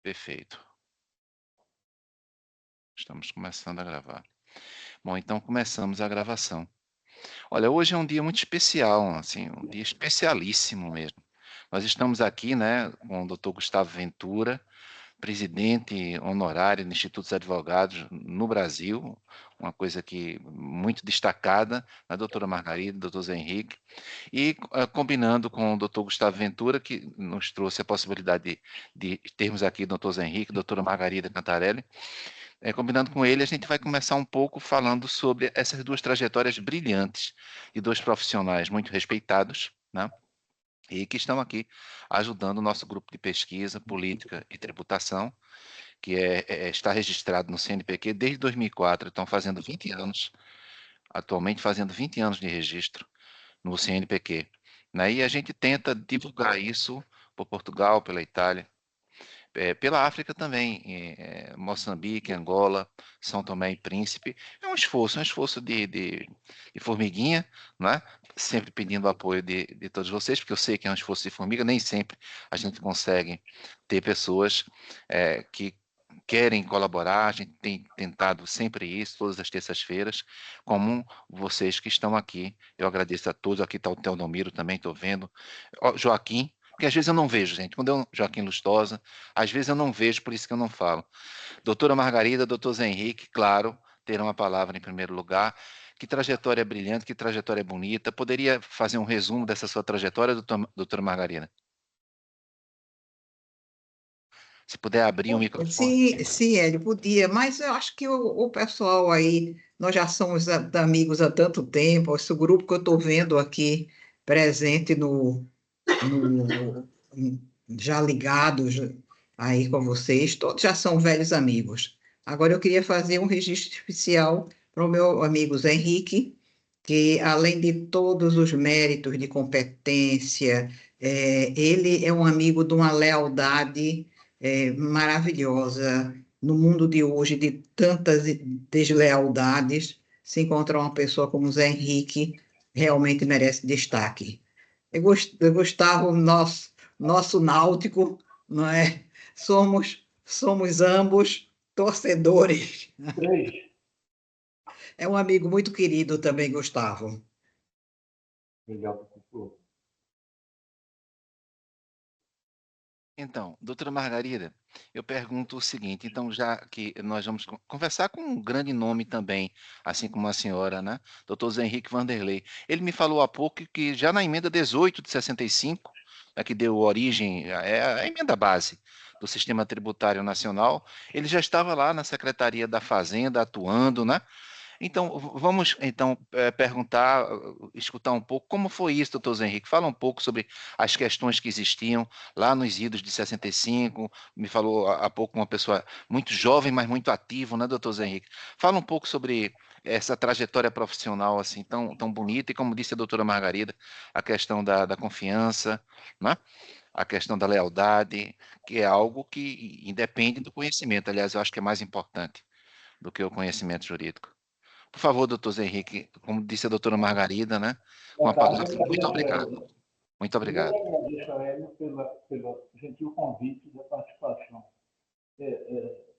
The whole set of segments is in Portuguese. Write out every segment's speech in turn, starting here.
Perfeito. Estamos começando a gravar. Bom, então começamos a gravação. Olha, hoje é um dia muito especial, assim, um dia especialíssimo mesmo. Nós estamos aqui, né, com o doutor Gustavo Ventura, presidente honorário do Instituto dos Advogados no Brasil, uma coisa que muito destacada, a doutora Margarida, doutor Zé Henrique, e combinando com o doutor Gustavo Ventura, que nos trouxe a possibilidade de termos aqui o doutor Zé Henrique, doutora Margarida Cantarelli. Combinando com ele, a gente vai começar um pouco falando sobre essas duas trajetórias brilhantes de dois profissionais muito respeitados, né? E que estão aqui ajudando o nosso grupo de pesquisa, política e tributação, que está registrado no CNPq desde 2004, estão fazendo 20 anos, atualmente fazendo 20 anos de registro no CNPq, né? E a gente tenta divulgar isso por Portugal, pela Itália, pela África também, Moçambique, Angola, São Tomé e Príncipe. É um esforço de formiguinha, né? Sempre pedindo o apoio de todos vocês, porque eu sei que é um esforço de formiga, nem sempre a gente consegue ter pessoas que querem colaborar, a gente tem tentado sempre isso, todas as terças-feiras, como vocês que estão aqui. Eu agradeço a todos, aqui está o Teodomiro também, estou vendo, Joaquim, porque às vezes eu não vejo, gente, quando eu, Joaquim Lustosa, às vezes eu não vejo, por isso que eu não falo. Doutora Margarida, doutor Zé Henrique, claro, terão a palavra em primeiro lugar. Que trajetória brilhante, que trajetória bonita. Poderia fazer um resumo dessa sua trajetória, doutora Margarida? Se puder abrir o microfone. Sim, sim, ele podia, mas eu acho que o pessoal aí, nós já somos amigos há tanto tempo, esse grupo que eu estou vendo aqui presente no- já ligados aí com vocês, todos já são velhos amigos. Agora eu queria fazer um registro especial para o meu amigo Zé Henrique, que além de todos os méritos de competência, ele é um amigo de uma lealdade maravilhosa. No mundo de hoje, de tantas deslealdades, se encontrar uma pessoa como Zé Henrique, realmente merece destaque. Gustavo, nosso náutico, não é? Somos ambos torcedores. Três. É um amigo muito querido também, Gustavo. Legal, professor. Então, doutora Margarida, eu pergunto o seguinte, então já que nós vamos conversar com um grande nome também, assim como a senhora, né? Doutor Zé Henrique Vanderlei. Ele me falou há pouco que já na emenda 18 de 65, né, que deu origem, é a emenda base do Sistema Tributário Nacional, ele já estava lá na Secretaria da Fazenda atuando, né? Então, vamos então perguntar, escutar um pouco como foi isso, doutor Zé Henrique. Fala um pouco sobre as questões que existiam lá nos idos de 65. Me falou há pouco uma pessoa muito jovem, mas muito ativo, né, doutor Zé Henrique? Fala um pouco sobre essa trajetória profissional assim tão bonita e, como disse a doutora Margarida, a questão da confiança, né? A questão da lealdade, que é algo que independe do conhecimento. Aliás, eu acho que é mais importante do que o conhecimento jurídico. Por favor, doutor Zé Henrique, como disse a doutora Margarida, né? Com a Boa tarde, palavra, eu muito agradeço a obrigado. Hélio. Muito Primeiro, obrigado. eu agradeço a Hélio pelo gentil convite da participação.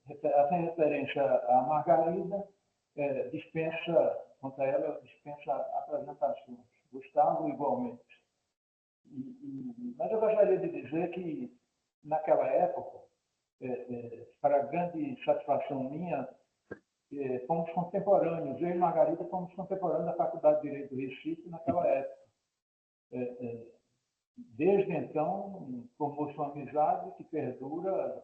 Até referência à Margarida, quanto a ela, dispensa apresentações. Gustavo, igualmente. Mas eu gostaria de dizer que, naquela época, para grande satisfação minha, fomos contemporâneos. Eu e Margarida fomos contemporâneos da Faculdade de Direito do Recife naquela época. Desde então, formou-se uma amizade que perdura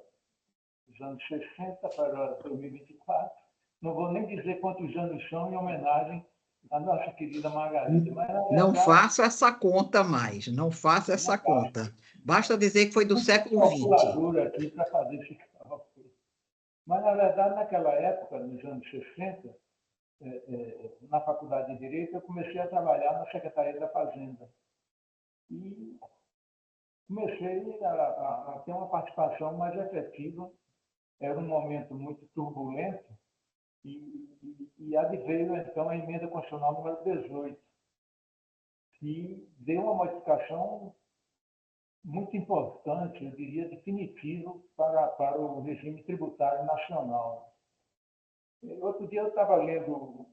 dos anos 60 para 2024. Não vou nem dizer quantos anos são em homenagem à nossa querida Margarida, mas, na Não verdade, faço essa conta mais, não faço essa não faço. conta. Basta dizer que foi do Muita século XX. calculadora aqui para fazer esse cálculo. Mas, na verdade, naquela época, nos anos 60, na Faculdade de Direito, eu comecei a trabalhar na Secretaria da Fazenda. E comecei a ter uma participação mais efetiva. Era um momento muito turbulento e adveio, então, a emenda constitucional número 18, que deu uma modificação muito importante, eu diria, definitivo para o regime tributário nacional. Outro dia eu estava lendo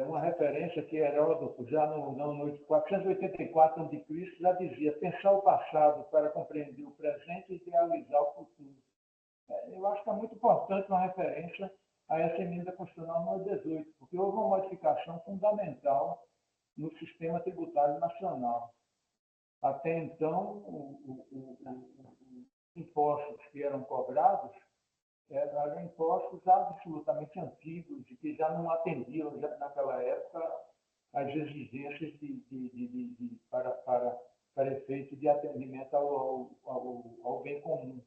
uma referência que Heródoto, já no 484 a.C., já dizia: pensar o passado para compreender o presente e idealizar o futuro. Eu acho que é muito importante uma referência a essa emenda constitucional número 18, porque houve uma modificação fundamental no sistema tributário nacional. Até então, os impostos que eram cobrados eram impostos absolutamente antigos e que já não atendiam, já, naquela época, às exigências para efeito de atendimento ao bem comum.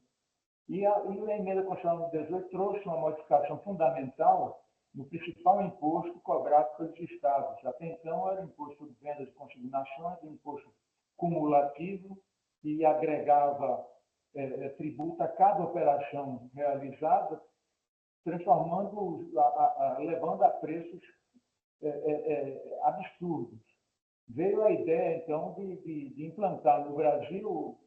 E a emenda constitucional número 18 trouxe uma modificação fundamental no principal imposto cobrado pelos estados. Até então era o imposto sobre vendas de consignações, um imposto cumulativo, que agregava tributo a cada operação realizada, levando a preços absurdos. Veio a ideia, então, de implantar no Brasil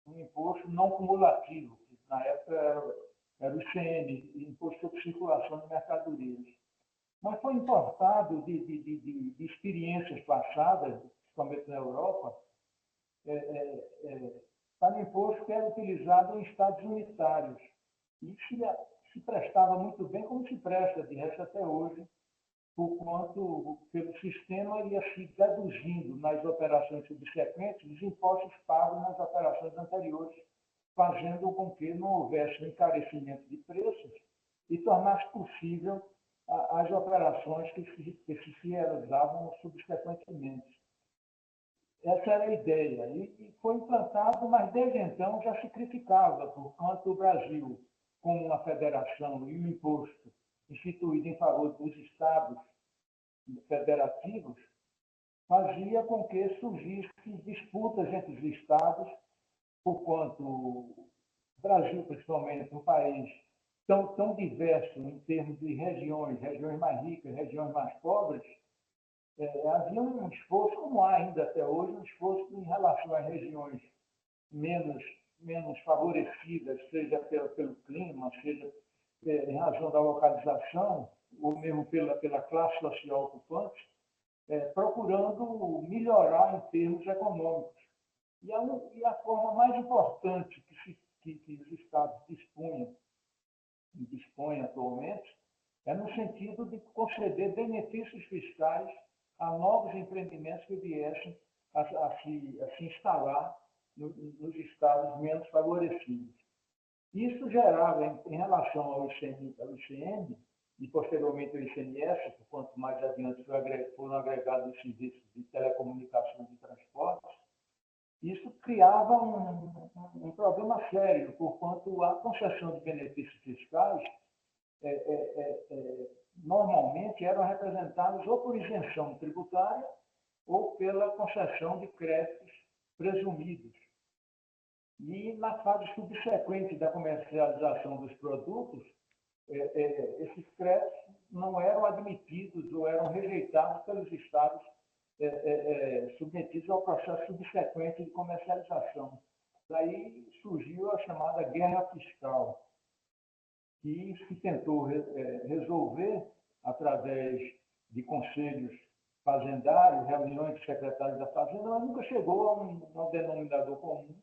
um imposto não cumulativo, que na época era o ICM, Imposto sobre Circulação de Mercadorias. Mas foi importado de experiências passadas, principalmente na Europa, para um imposto que era utilizado em estados unitários. E se prestava muito bem, como se presta, de resto, até hoje, por quanto, pelo sistema, ia se deduzindo nas operações subsequentes os impostos pagos nas operações anteriores, fazendo com que não houvesse um encarecimento de preços e tornasse possível as operações que se realizavam subsequentemente. Essa era a ideia. E foi implantado, mas desde então já se criticava, porquanto o Brasil, como uma federação e um imposto instituído em favor dos estados federativos, fazia com que surgissem disputas entre os estados, porquanto o Brasil, principalmente, um país tão diverso em termos de regiões mais ricas, regiões mais pobres, havia um esforço, como há ainda até hoje, um esforço em relação às regiões menos favorecidas, seja pelo clima, seja em razão da localização, ou mesmo pela classe social ocupante, procurando melhorar em termos econômicos. E a forma mais importante que os estados dispõem atualmente é no sentido de conceder benefícios fiscais a novos empreendimentos que viessem a se instalar nos estados menos favorecidos. Isso gerava, em relação ao ICM e posteriormente ao ICMS, quanto mais adiante foram agregados os serviços de telecomunicações e transportes, isso criava um problema sério, porquanto a concessão de benefícios fiscais normalmente eram representados ou por isenção tributária ou pela concessão de créditos presumidos. E na fase subsequente da comercialização dos produtos, esses créditos não eram admitidos ou eram rejeitados pelos estados submetidos ao processo subsequente de comercialização. Daí surgiu a chamada guerra fiscal, que se tentou resolver através de conselhos fazendários, reuniões de secretários da Fazenda, mas nunca chegou a um denominador comum,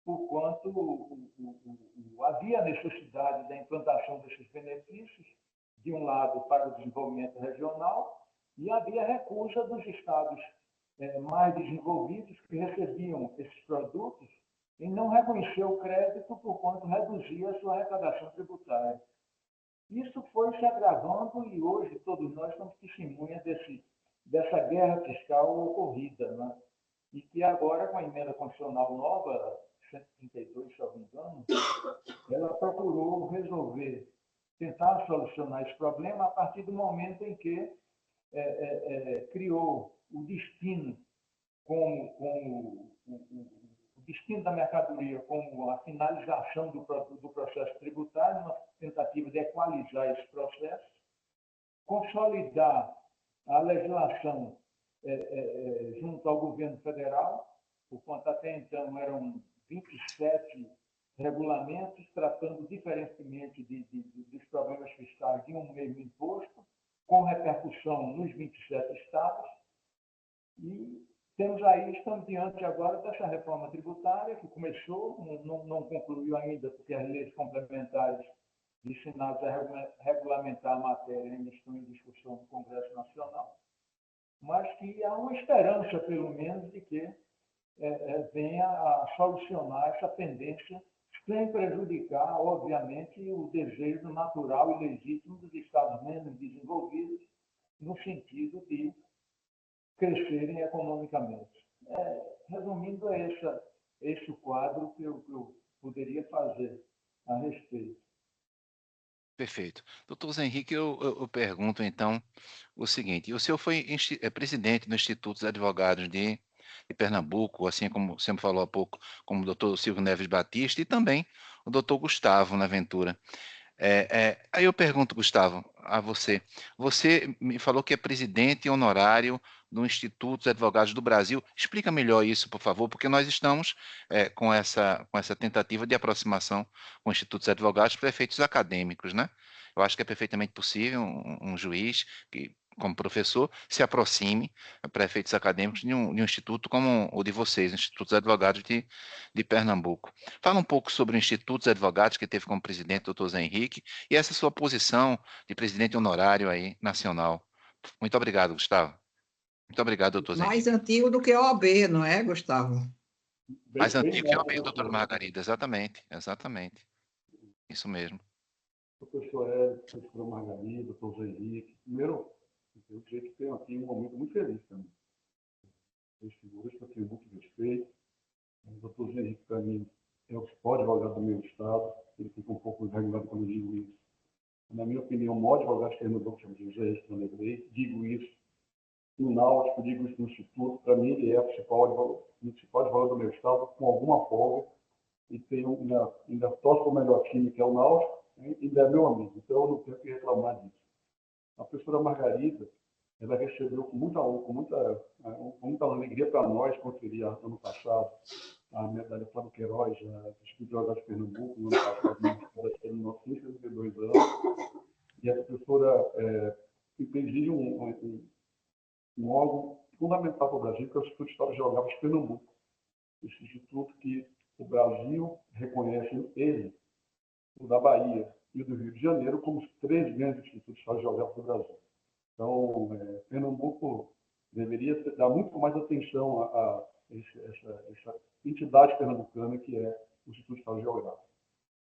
porquanto havia necessidade da implantação desses benefícios, de um lado, para o desenvolvimento regional, e havia recusa dos estados mais desenvolvidos que recebiam esses produtos em não reconhecer o crédito, porquanto reduzia a sua arrecadação tributária. Isso foi se agravando e hoje todos nós somos testemunhas dessa guerra fiscal ocorrida, né? E que agora, com a emenda constitucional nova, 132, se não me engano, ela procurou resolver, tentar solucionar esse problema a partir do momento em que criou o destino como o destino da mercadoria como a finalização do processo tributário, uma tentativa de equalizar esse processo, consolidar a legislação junto ao governo federal porquanto até então eram 27 regulamentos tratando diferentemente dos problemas fiscais de um mesmo imposto, com repercussão nos 27 estados. E estamos diante agora dessa reforma tributária, que começou, não concluiu ainda, porque as leis complementares destinadas a regulamentar a matéria ainda estão em discussão no Congresso Nacional, mas que há uma esperança, pelo menos, de que venha a solucionar essa pendência, sem prejudicar, obviamente, o desejo natural e legítimo dos Estados menos desenvolvidos, no sentido de crescerem economicamente. Resumindo, é esse o quadro que eu poderia fazer a respeito. Perfeito. Doutor Zé Henrique, eu pergunto então o seguinte: o senhor foi presidente do Instituto dos Advogados de Pernambuco, assim como sempre falou há pouco, como o doutor Silvio Neves Batista e também o doutor Gustavo Naventura. Aí eu pergunto, Gustavo, a você. Você me falou que é presidente honorário do Instituto dos Advogados do Brasil. Explica melhor isso, por favor, porque nós estamos com essa tentativa de aproximação com o Instituto dos Advogados para efeitos acadêmicos, né? Eu acho que é perfeitamente possível um juiz que, como professor, se aproxime para efeitos acadêmicos de um instituto como o de vocês, o Instituto dos Advogados de Pernambuco. Fala um pouco sobre o Instituto dos Advogados, que teve como presidente o doutor Zé Henrique, e essa sua posição de presidente honorário aí, nacional. Muito obrigado, Gustavo. Muito obrigado, doutor Zé Mais Henrique. antigo do que a OAB, não é, Gustavo? Mais Bem antigo que eu mais, vi, doutor Margarida, exatamente, exatamente. Isso mesmo. professor Hélio, professora Margarida, doutor Zé Henrique. Primeiro, eu sei que tenho aqui um momento muito feliz também. As figuras que eu tenho muito respeito. O doutor Zé Henrique, para mim, é o principal advogado do meu estado. Ele fica um pouco envergonhado quando eu digo isso. Na minha opinião, o maior advogado de Pernambuco chama de José Henrique Vanderlei. Digo isso no Náutico, digo isso no Instituto. Para mim, ele é o principal advogado do meu estado, com alguma folga. E tenho, ainda torço para o melhor time, que é o Náutico, e ainda é meu amigo. Então, eu não tenho que reclamar disso. A professora Margarida, ela recebeu com muita honra, com muita alegria para nós, conferir ano passado a medalha Flávio Queiroz, a Instituto de Advogados de Pernambuco, no ano passado, em 1962 anos. E essa professora presidiu um órgão fundamental para o Brasil, que é o Instituto de História Geográfica de Pernambuco. Esse instituto que o Brasil reconhece ele, o da Bahia e o do Rio de Janeiro, como os três grandes institutos de História Geográfica do Brasil. Então, Pernambuco deveria dar muito mais atenção a essa entidade pernambucana que é o Instituto de História Geográfica.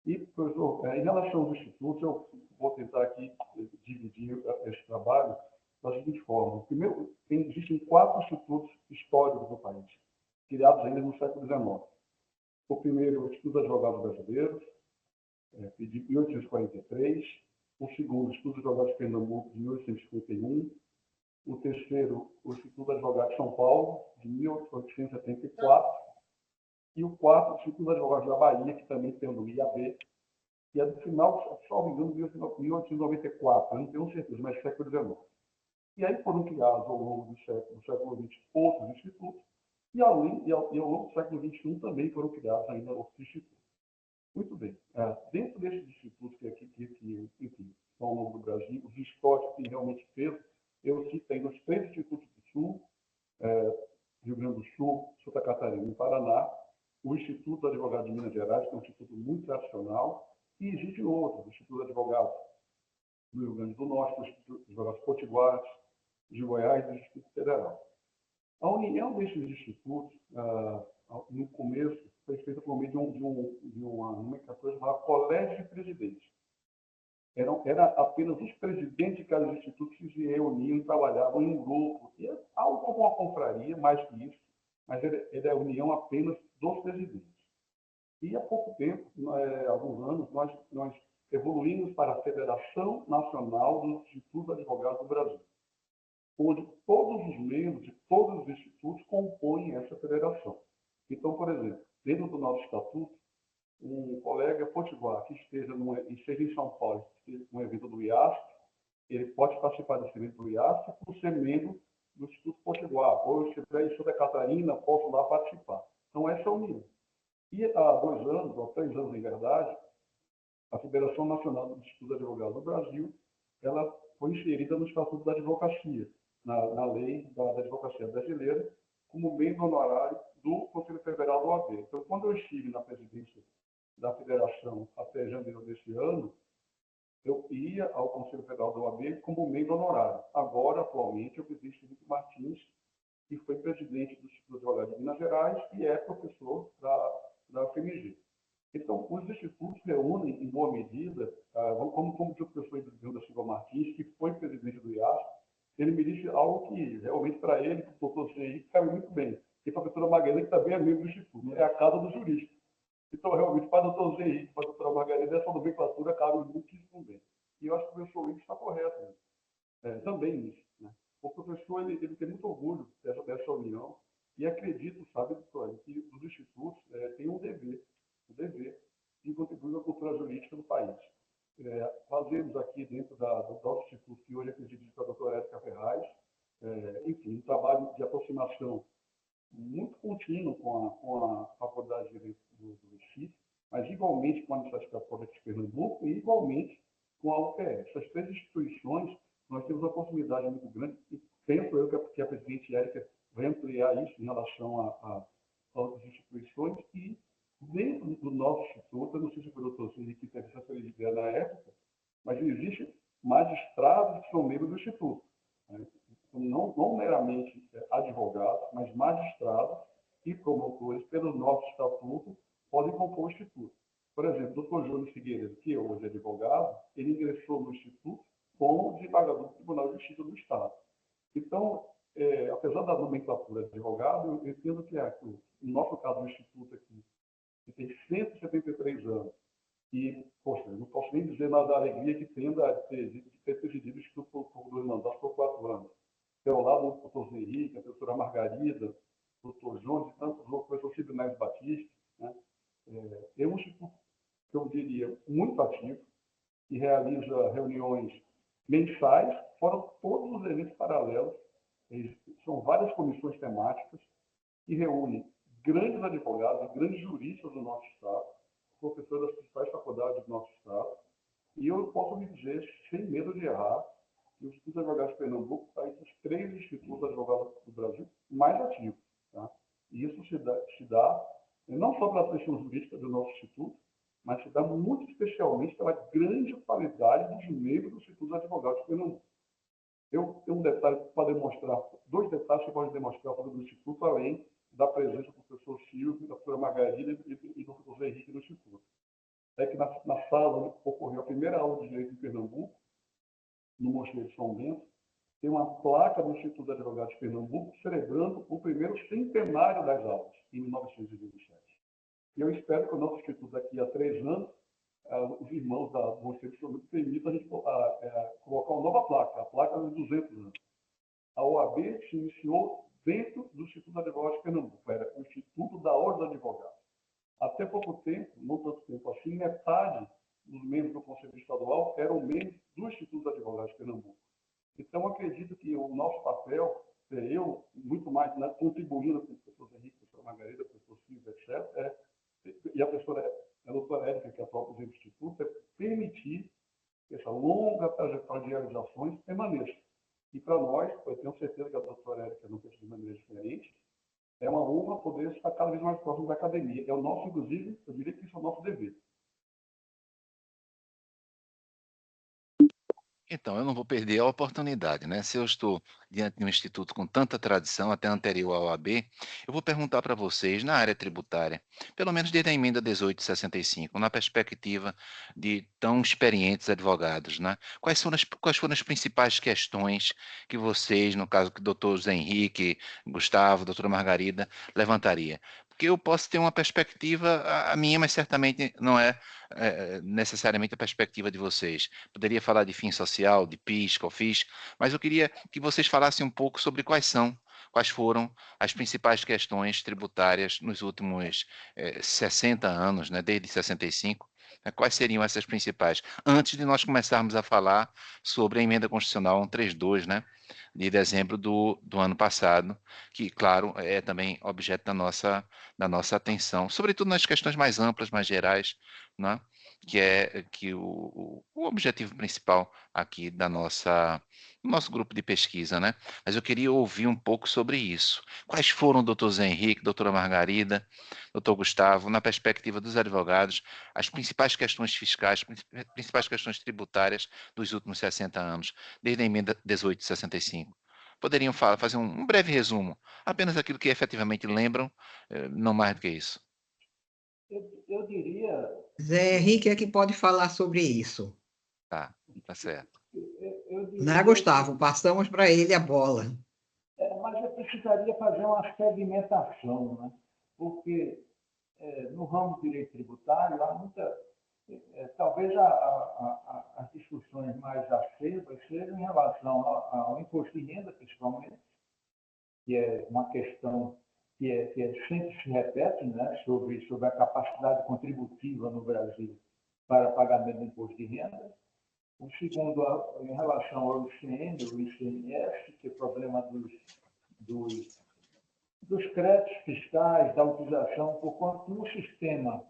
E, professor, em relação aos institutos, eu vou tentar aqui dividir esse trabalho da seguinte forma. Primeiro, existem 4 institutos históricos do país, criados ainda no século XIX. O primeiro, o Instituto dos Advogados Brasileiros, de 1843. O segundo, o Instituto dos Advogados de Pernambuco, de 1851. O terceiro, o Instituto dos Advogados de São Paulo, de 1874. E o quarto, o Instituto dos Advogados da Bahia, que também tem o IAB, que é do final, só me engano, de 1894, eu não tenho certeza, mas século XIX. E aí foram criados, ao longo do século XX, outros institutos, e ao longo do século XXI também foram criados ainda outros institutos. Muito bem. Dentro desses institutos que enfim, estão ao longo do Brasil, os históricos que realmente fez, eu cito ainda os 3 institutos do Sul, Rio Grande do Sul, Santa Catarina e Paraná, o Instituto do Advogado de Minas Gerais, que é um instituto muito tradicional, e existem outros, o Instituto do Advogado do Rio Grande do Norte, o Instituto de Advogados Potiguares, de Goiás e o Instituto Federal. A união desses institutos, no começo, foi feita por meio de uma nomenclatura chamada Colégio de Presidentes. Era apenas os presidentes de cada instituto que se reuniam e trabalhavam em um grupo. E é algo como uma confraria, mais que isso, mas era a união apenas dos presidentes. E há pouco tempo, alguns anos, nós evoluímos para a Federação Nacional dos Institutos Advogados do Brasil, onde todos os membros de todos os institutos compõem essa federação. Então, por exemplo, dentro do nosso estatuto, um colega potiguar que esteja em São Paulo, num evento do IASP, ele pode participar desse evento do IASP por ser membro do Instituto Potiguar. Ou se estiver em Santa Catarina, posso lá participar. Então, essa é a união. E há 2 anos, ou 3 anos, em verdade, a Federação Nacional dos Institutos de Advogados do Brasil, ela foi inserida no Estatuto da Advocacia, na lei da Advocacia Brasileira, como membro honorário do Conselho Federal do OAB. Então, quando eu estive na presidência da federação até janeiro deste ano, eu ia ao Conselho Federal do OAB como membro honorário. Agora, atualmente, o presidente Felipe Martins, que foi presidente do Instituto de Advogados de Minas Gerais e é professor da FMG. Então, os institutos reúnem, em boa medida, como o professor Edilson da Silva Martins, que foi presidente do IAS, ele me disse algo que, realmente, para ele, para o doutor CI, caiu muito bem. E para a professora Margarida, que também é membro do Instituto, é a casa do jurista. Então, realmente, para o doutor CI, para a doutora Margarida, essa nomenclatura cabe muitíssimo bem. E eu acho que o professor Luiz está correto também nisso. Né? O professor ele tem muito orgulho dessa união e acredito, sabe, doutor, que os institutos têm um dever de contribuir com a cultura jurídica do país. Fazemos aqui dentro do nosso instituto, que hoje é presidido pela doutora Érica Ferraz, enfim, um trabalho de aproximação muito contínuo com a Faculdade de Direito do Recife, mas igualmente com a Universidade Católica de Pernambuco e igualmente com a UPE. Essas 3 instituições, nós temos uma proximidade muito grande e penso eu que a presidente Érica vai ampliar isso em relação a outras instituições e dentro do nosso instituto, eu não sei se o doutor Henrique teve essa feliz ideia na época, mas existem magistrados que são membros do instituto. Né? Não meramente advogados, mas magistrados e promotores, pelo nosso estatuto, podem compor o Instituto. Por exemplo, o doutor Júnior Figueiredo, que hoje é advogado, ele ingressou no Instituto como desembargador do Tribunal de Justiça do Estado. Então, apesar da nomenclatura de advogado, eu entendo que no nosso caso, o Instituto aqui, que tem 173 anos, e, poxa, eu não posso nem dizer nada da alegria que tem de ter presidido o Instituto por 2 mandatos por 4 anos. Ao lado do doutor Henrique, a doutora Margarida, o doutor Jones e tantos outros, o professor Sidney Batista. Né? É um instituto, que eu diria, muito ativo, que realiza reuniões mensais, fora todos os eventos paralelos. São várias comissões temáticas que reúnem grandes advogados e grandes juristas do nosso Estado, professores das principais faculdades do nosso Estado, e eu posso me dizer, sem medo de errar, que o Instituto de Advogados de Pernambuco está entre os 3 institutos de advogados do Brasil mais ativos. Tá? E isso se dá não só pela tradição jurídica do nosso instituto, mas se dá muito especialmente pela grande qualidade dos membros do Instituto de Advogados de Pernambuco. Eu tenho 2 detalhes que podem demonstrar o poder do Instituto, além da presença do professor Silvio, da professora Margarida e do professor Henrique no Instituto. É que na sala onde ocorreu a primeira aula de Direito em Pernambuco, no Mosteiro de São Bento, tem uma placa do Instituto de Advogados de Pernambuco celebrando o primeiro centenário das aulas, em 1927. E eu espero que o nosso Instituto, daqui a 3 anos, os irmãos do Mosteiro de São Bento permitam a gente colocar uma nova placa, a placa dos 200 anos. A OAB se iniciou dentro do Instituto de Advogados de Pernambuco, era o Instituto da Ordem dos Advogados. Até pouco tempo, não tanto tempo assim, metade dos membros do Conselho Estadual eram membros do Instituto de Advogados de Pernambuco. Então, acredito que o nosso papel, eu, muito mais contribuindo com o professor Henrique, a professora Margarida, o professor Silvio, etc., e a doutora Érica, que é a atual presidente do Instituto, é permitir que essa longa trajetória de realizações permaneça. E para nós, eu tenho certeza que a doutora Érica não pensa de maneira diferente, é uma honra poder estar cada vez mais próximo da academia. É o nosso, inclusive, eu diria que isso é o nosso dever. Então, eu não vou perder a oportunidade, né? Se eu estou diante de um instituto com tanta tradição, até anterior ao AB, eu vou perguntar para vocês, na área tributária, pelo menos desde a emenda 1865, na perspectiva de tão experientes advogados, né? Quais foram as principais questões que vocês, no caso que o doutor Zé Henrique, Gustavo, doutora Margarida, levantaria? Porque eu posso ter uma perspectiva, a minha, mas certamente não é necessariamente a perspectiva de vocês. Poderia falar de fim social, de PIS, COFINS, mas eu queria que vocês falassem um pouco sobre quais foram as principais questões tributárias nos últimos 60 anos, né, desde 65, Quais seriam essas principais? Antes de nós começarmos a falar sobre a emenda constitucional 132, né, de dezembro do ano passado, que, claro, é também objeto da nossa atenção, sobretudo nas questões mais amplas, mais gerais, né, que é que o objetivo principal aqui do nosso grupo de pesquisa, né? Mas eu queria ouvir um pouco sobre isso. Quais foram, doutor Zé Henrique, doutora Margarida, doutor Gustavo, na perspectiva dos advogados, as principais questões fiscais, principais questões tributárias dos últimos 60 anos, desde a emenda 1865? Poderiam fazer um breve resumo, apenas aquilo que efetivamente lembram, não mais do que isso. Eu diria, Zé Henrique é que pode falar sobre isso. Tá certo. eu Né, diria Gustavo? Passamos para ele a bola. mas eu precisaria fazer uma segmentação, né? Porque no ramo do direito tributário há muita, talvez as discussões mais acesas sejam em relação ao imposto de renda, principalmente, que é uma questão que sempre se repete, né, sobre a capacidade contributiva no Brasil para pagamento do imposto de renda. O segundo, em relação ao ICM, o ICMS, que é o problema dos créditos fiscais, da utilização, por conta de um sistema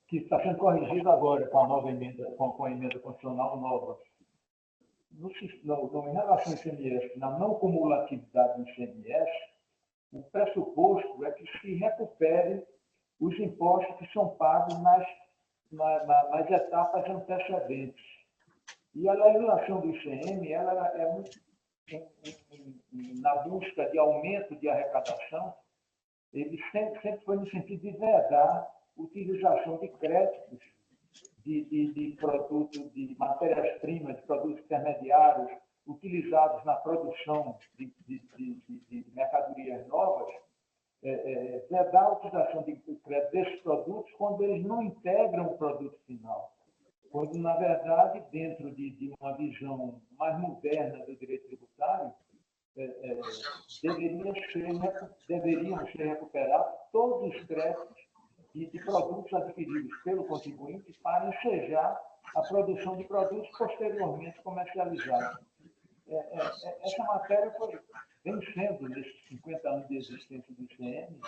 que está sendo corrigido agora com a nova emenda, com a emenda constitucional nova. Em relação ao ICMS, na não cumulatividade do ICMS, o pressuposto é que se recupere os impostos que são pagos nas etapas antecedentes. E a legislação do ICM ela é muito na busca de aumento de arrecadação, ele sempre foi no sentido de vedar a utilização de créditos, de produtos, de matérias-primas, de produtos intermediários utilizados na produção de mercadorias novas, vedar a utilização de crédito desses produtos quando eles não integram o produto final. Quando, na verdade, dentro de uma visão mais moderna do direito tributário, deveriam ser recuperados todos os créditos de produtos adquiridos pelo contribuinte para ensejar a produção de produtos posteriormente comercializados. Essa matéria vem sendo, nesses 50 anos de existência do ICM,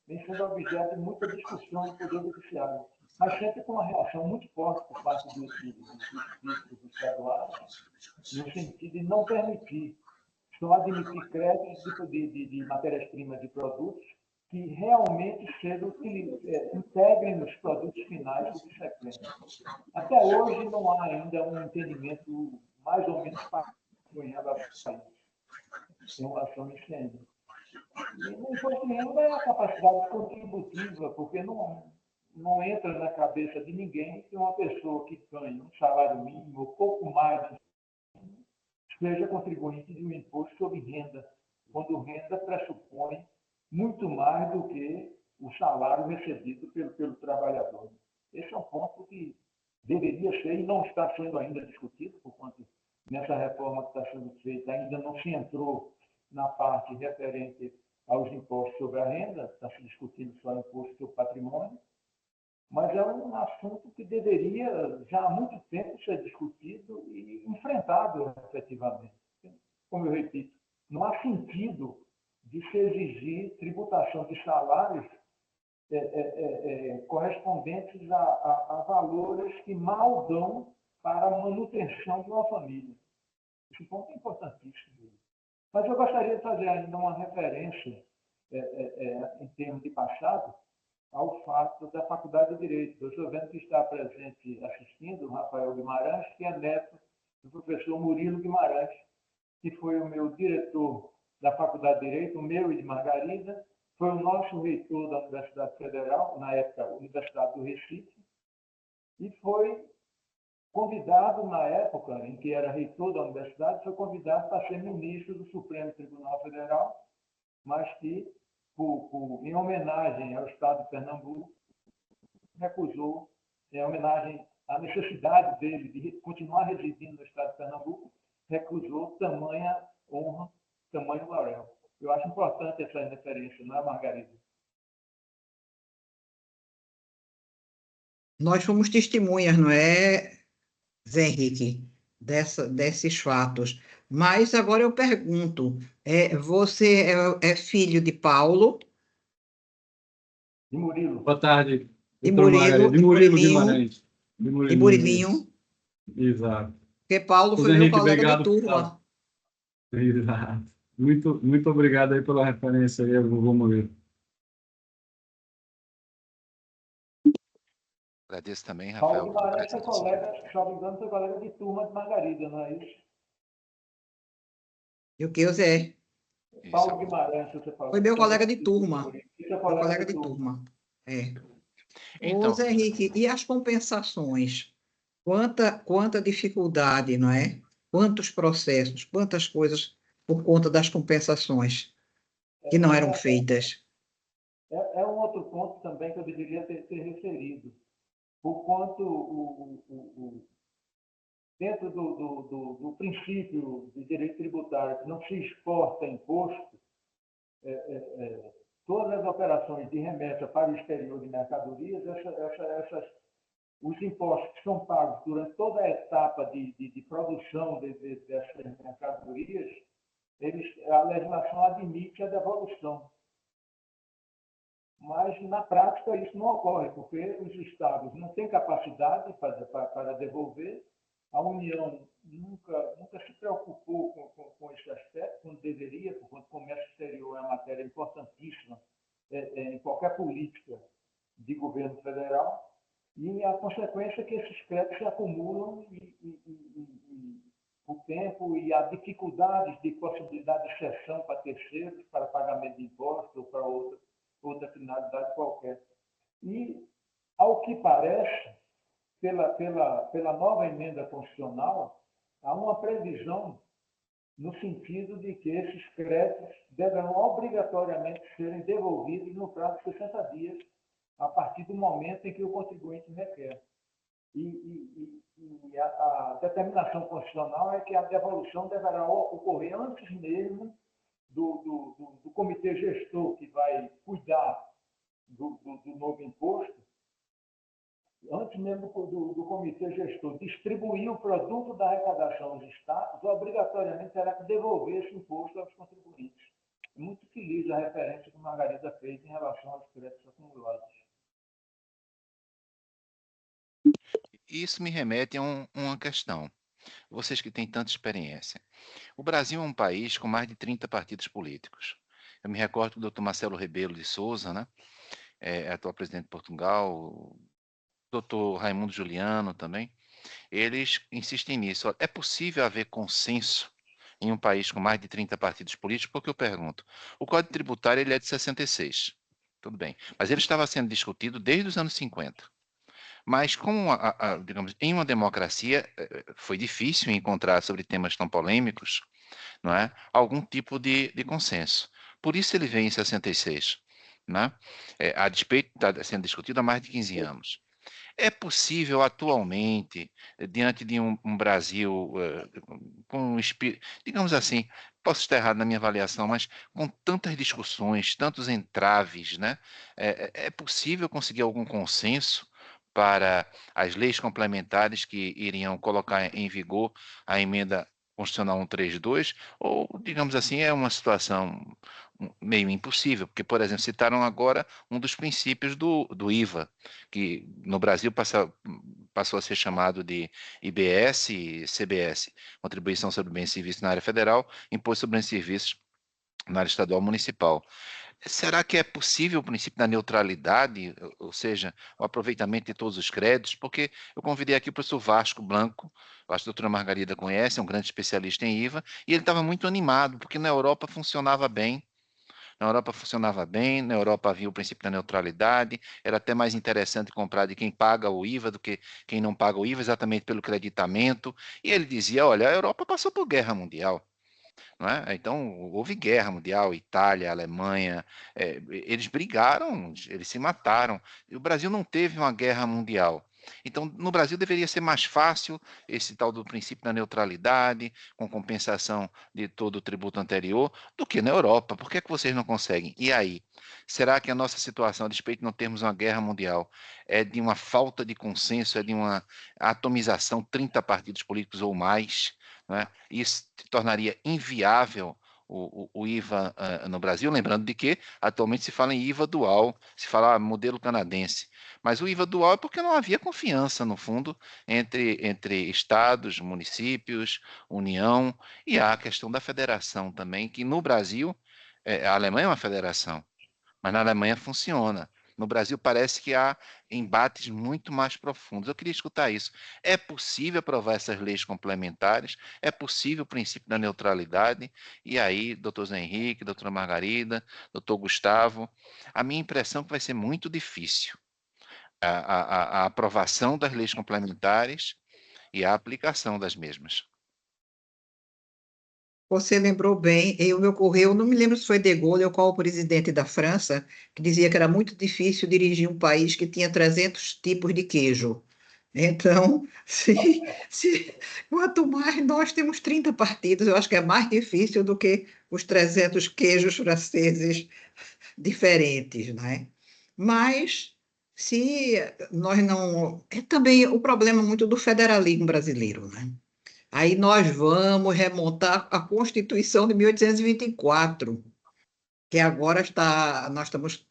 vem sendo objeto de muita discussão no Poder Judiciário, mas sempre com uma reação muito forte por parte dos políticos estaduais, no sentido de não permitir, só admitir créditos de matérias-primas de produtos que realmente integrem nos produtos finais subsequentes. Até hoje não há ainda um entendimento mais ou menos pacífico em relação a isso, em relação ao ICM. E no imposto de renda é a capacidade contributiva, porque não entra na cabeça de ninguém que uma pessoa que ganha um salário mínimo ou pouco mais seja contribuinte de um imposto sobre renda, quando renda pressupõe muito mais do que o salário recebido pelo trabalhador. Esse é um ponto que deveria ser e não está sendo ainda discutido, porquanto nessa reforma que está sendo feita ainda não se entrou na parte referente aos impostos sobre a renda, está se discutindo só o imposto sobre o patrimônio, mas é um assunto que deveria já há muito tempo ser discutido e enfrentado efetivamente. Como eu repito, não há sentido de se exigir tributação de salários correspondentes a valores que mal dão para a manutenção de uma família. Esse ponto é importantíssimo. Mas eu gostaria de fazer ainda uma referência, em termos de passado, ao fato da Faculdade de Direito. Eu estou vendo que está presente assistindo o Rafael Guimarães, que é neto do professor Murilo Guimarães, que foi o meu diretor da Faculdade de Direito, o meu e de Margarida, foi o nosso reitor da Universidade Federal, na época, Universidade do Recife, e foi convidado, na época em que era reitor da universidade, foi convidado para ser ministro do Supremo Tribunal Federal, mas que, em homenagem ao Estado de Pernambuco, recusou, em homenagem à necessidade dele de continuar residindo no Estado de Pernambuco, recusou tamanha honra, tamanho laurel. Eu acho importante essa referência, não é, Margarida? Nós fomos testemunhas, não é, Zé Henrique, desses fatos. Mas agora eu pergunto, você é filho de Paulo, De Murilo. Boa tarde, de doutor Margarida. Murilo, De de Murilo Murilinho, Guimarães. De de Murilinho, isso. Murilinho, Exato. porque Paulo Ô, foi Zé meu Henrique, colega de obrigado. turma. Exato. Muito obrigado aí pela referência aí, vovô Murilo. Agradeço também, Paulo Rafael, pela Guimarães foi presença. colega, se não me engano, foi colega de turma de Margarida, não é isso? E o que, Zé? Isso. Paulo Guimarães, você falou. Foi meu Também colega de turma. isso é Meu colega colega de de turma. turma. É. Ô, Então, Zé Henrique, e as compensações? Quanta dificuldade, não é? Quantos processos, quantas coisas por conta das compensações que não eram feitas. É um outro ponto também que eu deveria ter referido. O quanto dentro do princípio de direito tributário, que não se exporta imposto, todas as operações de remessa para o exterior de mercadorias, os impostos que são pagos durante toda a etapa de produção dessas mercadorias, a legislação admite a devolução. Mas, na prática, isso não ocorre, porque os estados não têm capacidade para devolver, a União nunca se preocupou com esse aspecto, quando deveria, porque o comércio exterior é uma matéria importantíssima em qualquer política de governo federal, e a consequência é que esses créditos se acumulam e o tempo e a dificuldade de possibilidade de cessão para terceiros, para pagamento de impostos ou para outra finalidade qualquer. E, ao que parece, pela nova emenda constitucional, há uma previsão no sentido de que esses créditos deverão obrigatoriamente serem devolvidos no prazo de 60 dias, a partir do momento em que o contribuinte requer. E a determinação constitucional é que a devolução deverá ocorrer antes mesmo do comitê gestor que vai cuidar do novo imposto, antes mesmo do comitê gestor distribuir o produto da arrecadação aos estados, obrigatoriamente terá que devolver esse imposto aos contribuintes. É muito feliz a referência que a Margarida fez em relação aos créditos acumulados. isso me remete a uma questão. Vocês que têm tanta experiência. O Brasil é um país com mais de 30 partidos políticos. Eu me recordo do Dr. Marcelo Rebelo de Souza, né? Atual presidente de Portugal, o Dr. Raimundo Juliano também. Eles insistem nisso. Olha, é possível haver consenso em um país com mais de 30 partidos políticos? Porque eu pergunto, o Código Tributário ele é de 66, tudo bem, mas ele estava sendo discutido desde os anos 50. Mas, digamos, em uma democracia, foi difícil encontrar sobre temas tão polêmicos, não é? Algum tipo de consenso. Por isso ele vem em 66, né? A despeito está sendo discutido há mais de 15 anos. É possível atualmente, diante de um Brasil com espírito, digamos assim, posso estar errado na minha avaliação, mas com tantas discussões, tantos entraves, né? É possível conseguir algum consenso para as leis complementares que iriam colocar em vigor a emenda constitucional 132, ou, digamos assim, é uma situação meio impossível, porque, por exemplo, citaram agora um dos princípios do IVA, que no Brasil passou a ser chamado de IBS e CBS, Contribuição sobre Bens e Serviços na área federal, Imposto sobre Bens e Serviços na área estadual e municipal. Será que é possível o princípio da neutralidade, ou seja, o aproveitamento de todos os créditos? Porque eu convidei aqui o professor Vasco Blanco, eu acho que a doutora Margarida conhece, é um grande especialista em IVA, e ele estava muito animado, porque na Europa funcionava bem. Na Europa funcionava bem, na Europa havia o princípio da neutralidade, era até mais interessante comprar de quem paga o IVA do que quem não paga o IVA, exatamente pelo creditamento. E ele dizia: olha, a Europa passou por guerra mundial. Não é? Então, houve guerra mundial, Itália, Alemanha, eles brigaram, eles se mataram. E o Brasil não teve uma guerra mundial. Então, no Brasil deveria ser mais fácil esse tal do princípio da neutralidade, com compensação de todo o tributo anterior, do que na Europa. Por que é que vocês não conseguem? E aí? Será que a nossa situação, a despeito de não termos uma guerra mundial, é de uma falta de consenso, é de uma atomização, 30 partidos políticos ou mais, né? Isso tornaria inviável o IVA no Brasil, lembrando de que atualmente se fala em IVA dual, se fala modelo canadense, mas o IVA dual é porque não havia confiança, no fundo, entre estados, municípios, União, e há a questão da federação também, que no Brasil, a Alemanha é uma federação, mas na Alemanha funciona. No Brasil parece que há embates muito mais profundos. Eu queria escutar isso. É possível aprovar essas leis complementares? É possível o princípio da neutralidade? E aí, doutor Zé Henrique, doutora Margarida, doutor Gustavo, a minha impressão é que vai ser muito difícil a aprovação das leis complementares e a aplicação das mesmas. Você lembrou bem, me ocorreu, não me lembro se foi De Gaulle ou qual o presidente da França, que dizia que era muito difícil dirigir um país que tinha 300 tipos de queijo. Então, quanto mais nós temos 30 partidos, eu acho que é mais difícil do que os 300 queijos franceses diferentes, né? Mas se nós não. É também o problema muito do federalismo brasileiro, né? Aí nós vamos remontar a Constituição de 1824, que agora nós estamos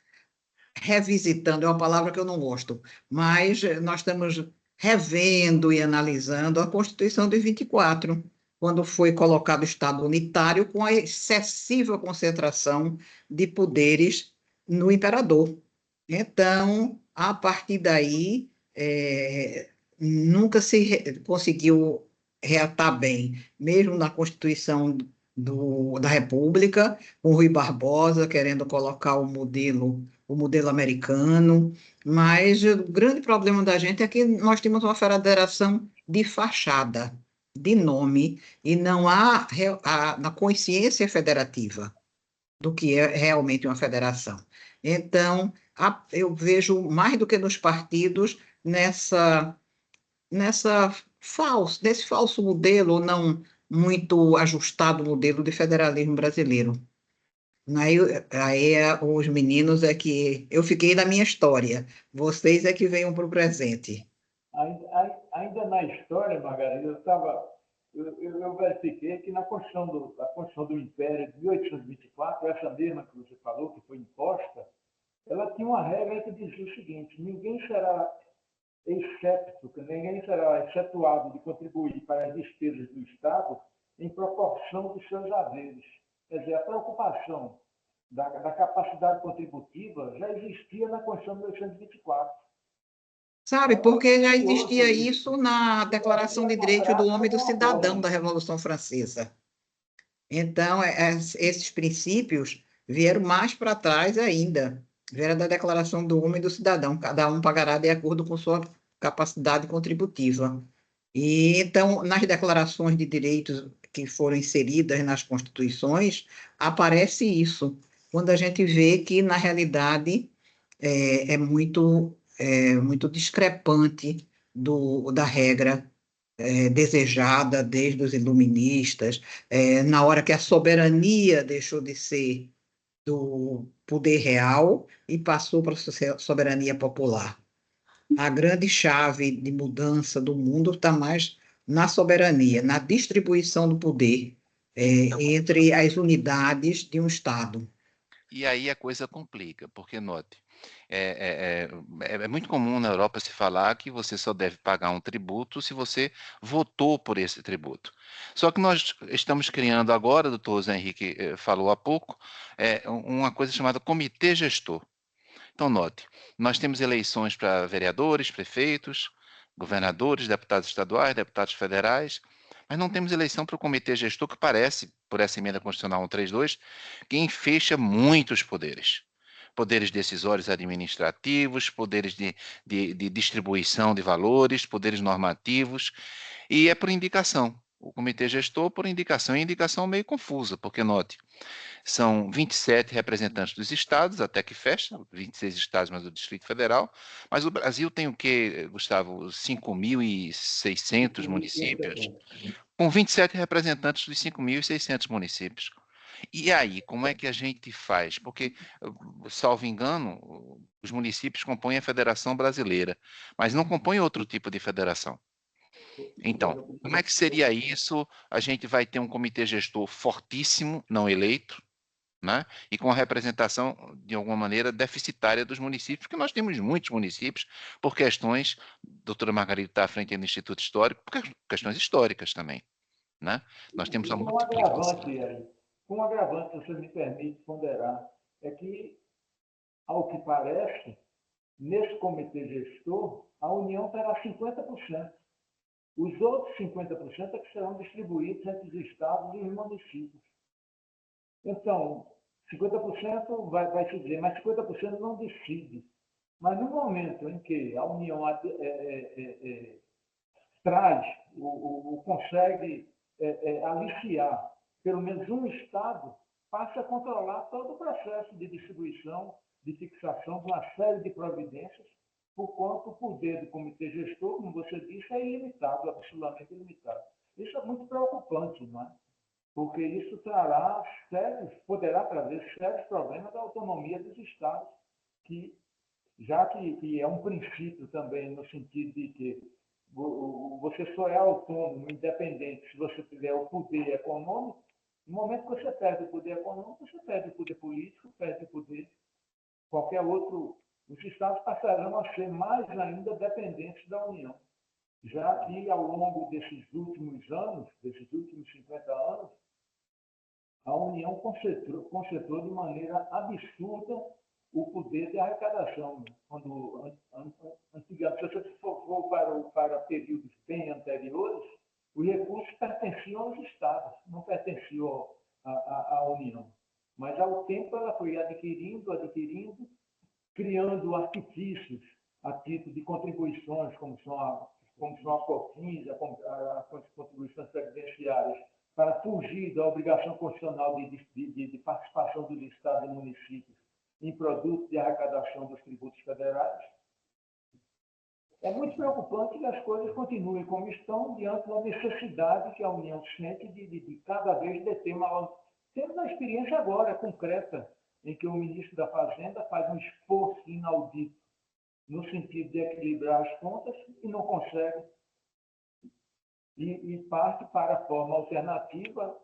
revisitando, é uma palavra que eu não gosto, mas nós estamos revendo e analisando a Constituição de 24, quando foi colocado o Estado unitário com a excessiva concentração de poderes no imperador. Então, a partir daí, nunca se conseguiu reatar bem, mesmo na Constituição da República, com Rui Barbosa querendo colocar o modelo americano, mas o grande problema da gente é que nós temos uma federação de fachada, de nome, e não há na consciência federativa do que é realmente uma federação. Então, eu vejo mais do que nos partidos nesse falso modelo, ou não muito ajustado modelo de federalismo brasileiro. Os meninos é que eu fiquei na minha história, vocês é que venham para o presente. Ainda na história, Margarida, eu verifiquei que na Constituição do Império de 1824, essa mesma que você falou, que foi imposta, ela tinha uma regra que dizia o seguinte: ninguém será ninguém será excetuado de contribuir para as despesas do Estado em proporção dos seus haveres. Quer dizer, a preocupação da capacidade contributiva já existia na Constituição de 1824. Sabe, porque já existia isso na Declaração de Direitos do Homem e do Cidadão da Revolução Francesa. Então, esses princípios vieram mais para trás ainda, vieram da Declaração do Homem e do Cidadão, cada um pagará de acordo com sua capacidade contributiva. E, então, nas declarações de direitos que foram inseridas nas constituições, aparece isso, quando a gente vê que, na realidade, é muito discrepante da regra desejada desde os iluministas, na hora que a soberania deixou de ser do poder real e passou para a soberania popular. A grande chave de mudança do mundo está mais na soberania, na distribuição do poder entre as unidades de um Estado. E aí a coisa complica, porque note, é muito comum na Europa se falar que você só deve pagar um tributo se você votou por esse tributo. Só que nós estamos criando agora, o doutor Zé Henrique falou há pouco, uma coisa chamada comitê gestor. Então, note, nós temos eleições para vereadores, prefeitos, governadores, deputados estaduais, deputados federais, mas não temos eleição para o comitê gestor, que parece, por essa emenda constitucional 132, que fecha muitos poderes. Poderes decisórios administrativos, poderes de distribuição de valores, poderes normativos, e é por indicação. o comitê gestor por indicação, e indicação meio confusa, porque note, são 27 representantes dos estados, até que fecha, 26 estados, mas o Distrito Federal, mas o Brasil tem o quê, Gustavo? 5.600 municípios, com 27 representantes dos 5.600 municípios. E aí, como é que a gente faz? Porque, salvo engano, os municípios compõem a Federação Brasileira, mas não compõem outro tipo de federação. Então, como é que seria isso? A gente vai ter um comitê gestor fortíssimo, não eleito, né? E com a representação, de alguma maneira, deficitária dos municípios, porque nós temos muitos municípios, por questões, a doutora Margarida está à frente do Instituto Histórico, por questões históricas também, né? Nós temos a Com um multiplicação. agravante aí, com um agravante, se você me permite ponderar, é que, ao que parece, nesse comitê gestor, a União terá 50%. Os outros 50% é que serão distribuídos entre os estados e os municípios. Então, 50% vai se dizer, mas 50% não decide. Mas no momento em que a União traz, consegue aliciar pelo menos um Estado, passa a controlar todo o processo de distribuição, de fixação de uma série de providências, por quanto o poder do comitê gestor, como você disse, é ilimitado, absolutamente ilimitado. Isso é muito preocupante, não é? Porque isso trará poderá trazer sérios problemas da autonomia dos Estados, que, já que é um princípio também no sentido de que você só é autônomo, independente, se você tiver o poder econômico. No momento que você perde o poder econômico, você perde o poder político, perde o poder qualquer outro. Os Estados passarão a ser mais ainda dependentes da União, já que ao longo desses últimos anos, desses últimos 50 anos, a União concentrou de maneira absurda o poder de arrecadação. Quando, antigamente, se você for para períodos bem anteriores, os recursos pertenciam aos Estados, não pertenciam à União. Mas, ao tempo, ela foi adquirindo, criando artifícios a título de contribuições, como são a COFINS, as contribuições previdenciárias, para fugir da obrigação constitucional de participação dos Estados e municípios em produtos de arrecadação dos tributos federais. É muito preocupante que as coisas continuem como estão diante da necessidade que a União sente de cada vez deter uma... Temos a experiência agora, concreta, em que o ministro da Fazenda faz um esforço inaudito no sentido de equilibrar as contas e não consegue, e parte para a forma alternativa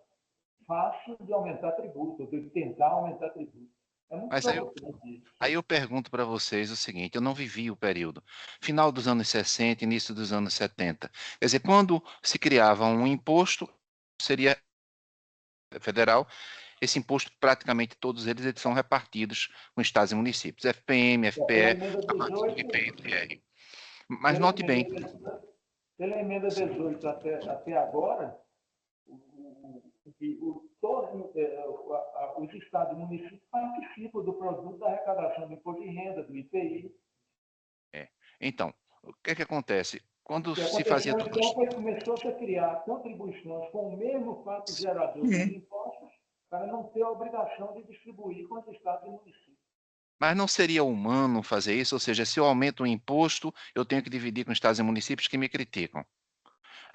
fácil de aumentar tributo, de tentar aumentar tributo. É muito Mas preocupante isso. aí eu pergunto para vocês o seguinte: eu não vivi o período final dos anos 60, início dos anos 70. Quer dizer, quando se criava um imposto, seria federal, esse imposto, praticamente todos eles são repartidos com estados e municípios, FPM, Pela FPE, emenda a partir do 18, IPI. Mas pela note emenda, bem, pela emenda 18 até agora, os estados e municípios participam do produto da arrecadação do imposto de renda, do IPI. então, o que é que acontece? O Quando que se fazia aconteceu, tudo então, foi que começou-se a criar contribuições com o mesmo fato gerador dos impostos para não ter a obrigação de distribuir com os estados e municípios. mas não seria humano fazer isso? Ou seja, se eu aumento o imposto, eu tenho que dividir com estados e municípios que me criticam.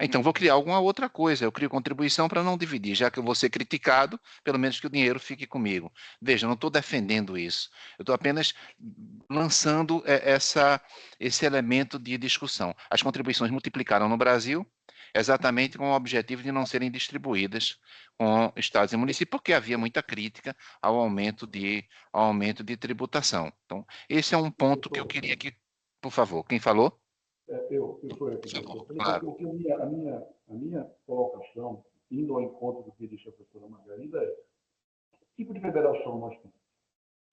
Então, vou criar alguma outra coisa. Eu crio contribuição para não dividir, já que eu vou ser criticado, pelo menos que o dinheiro fique comigo. Veja, eu não estou defendendo isso. Eu estou apenas lançando esse elemento de discussão. As contribuições multiplicaram no Brasil, exatamente com o objetivo de não serem distribuídas com estados e municípios, porque havia muita crítica ao aumento de tributação. Então, esse é um ponto que eu queria que, por favor, quem falou? Eu sou eu que Por disse. Eu favor, falei claro. porque a minha colocação, indo ao encontro do que disse a professora Margarida, é que tipo de federação nós temos?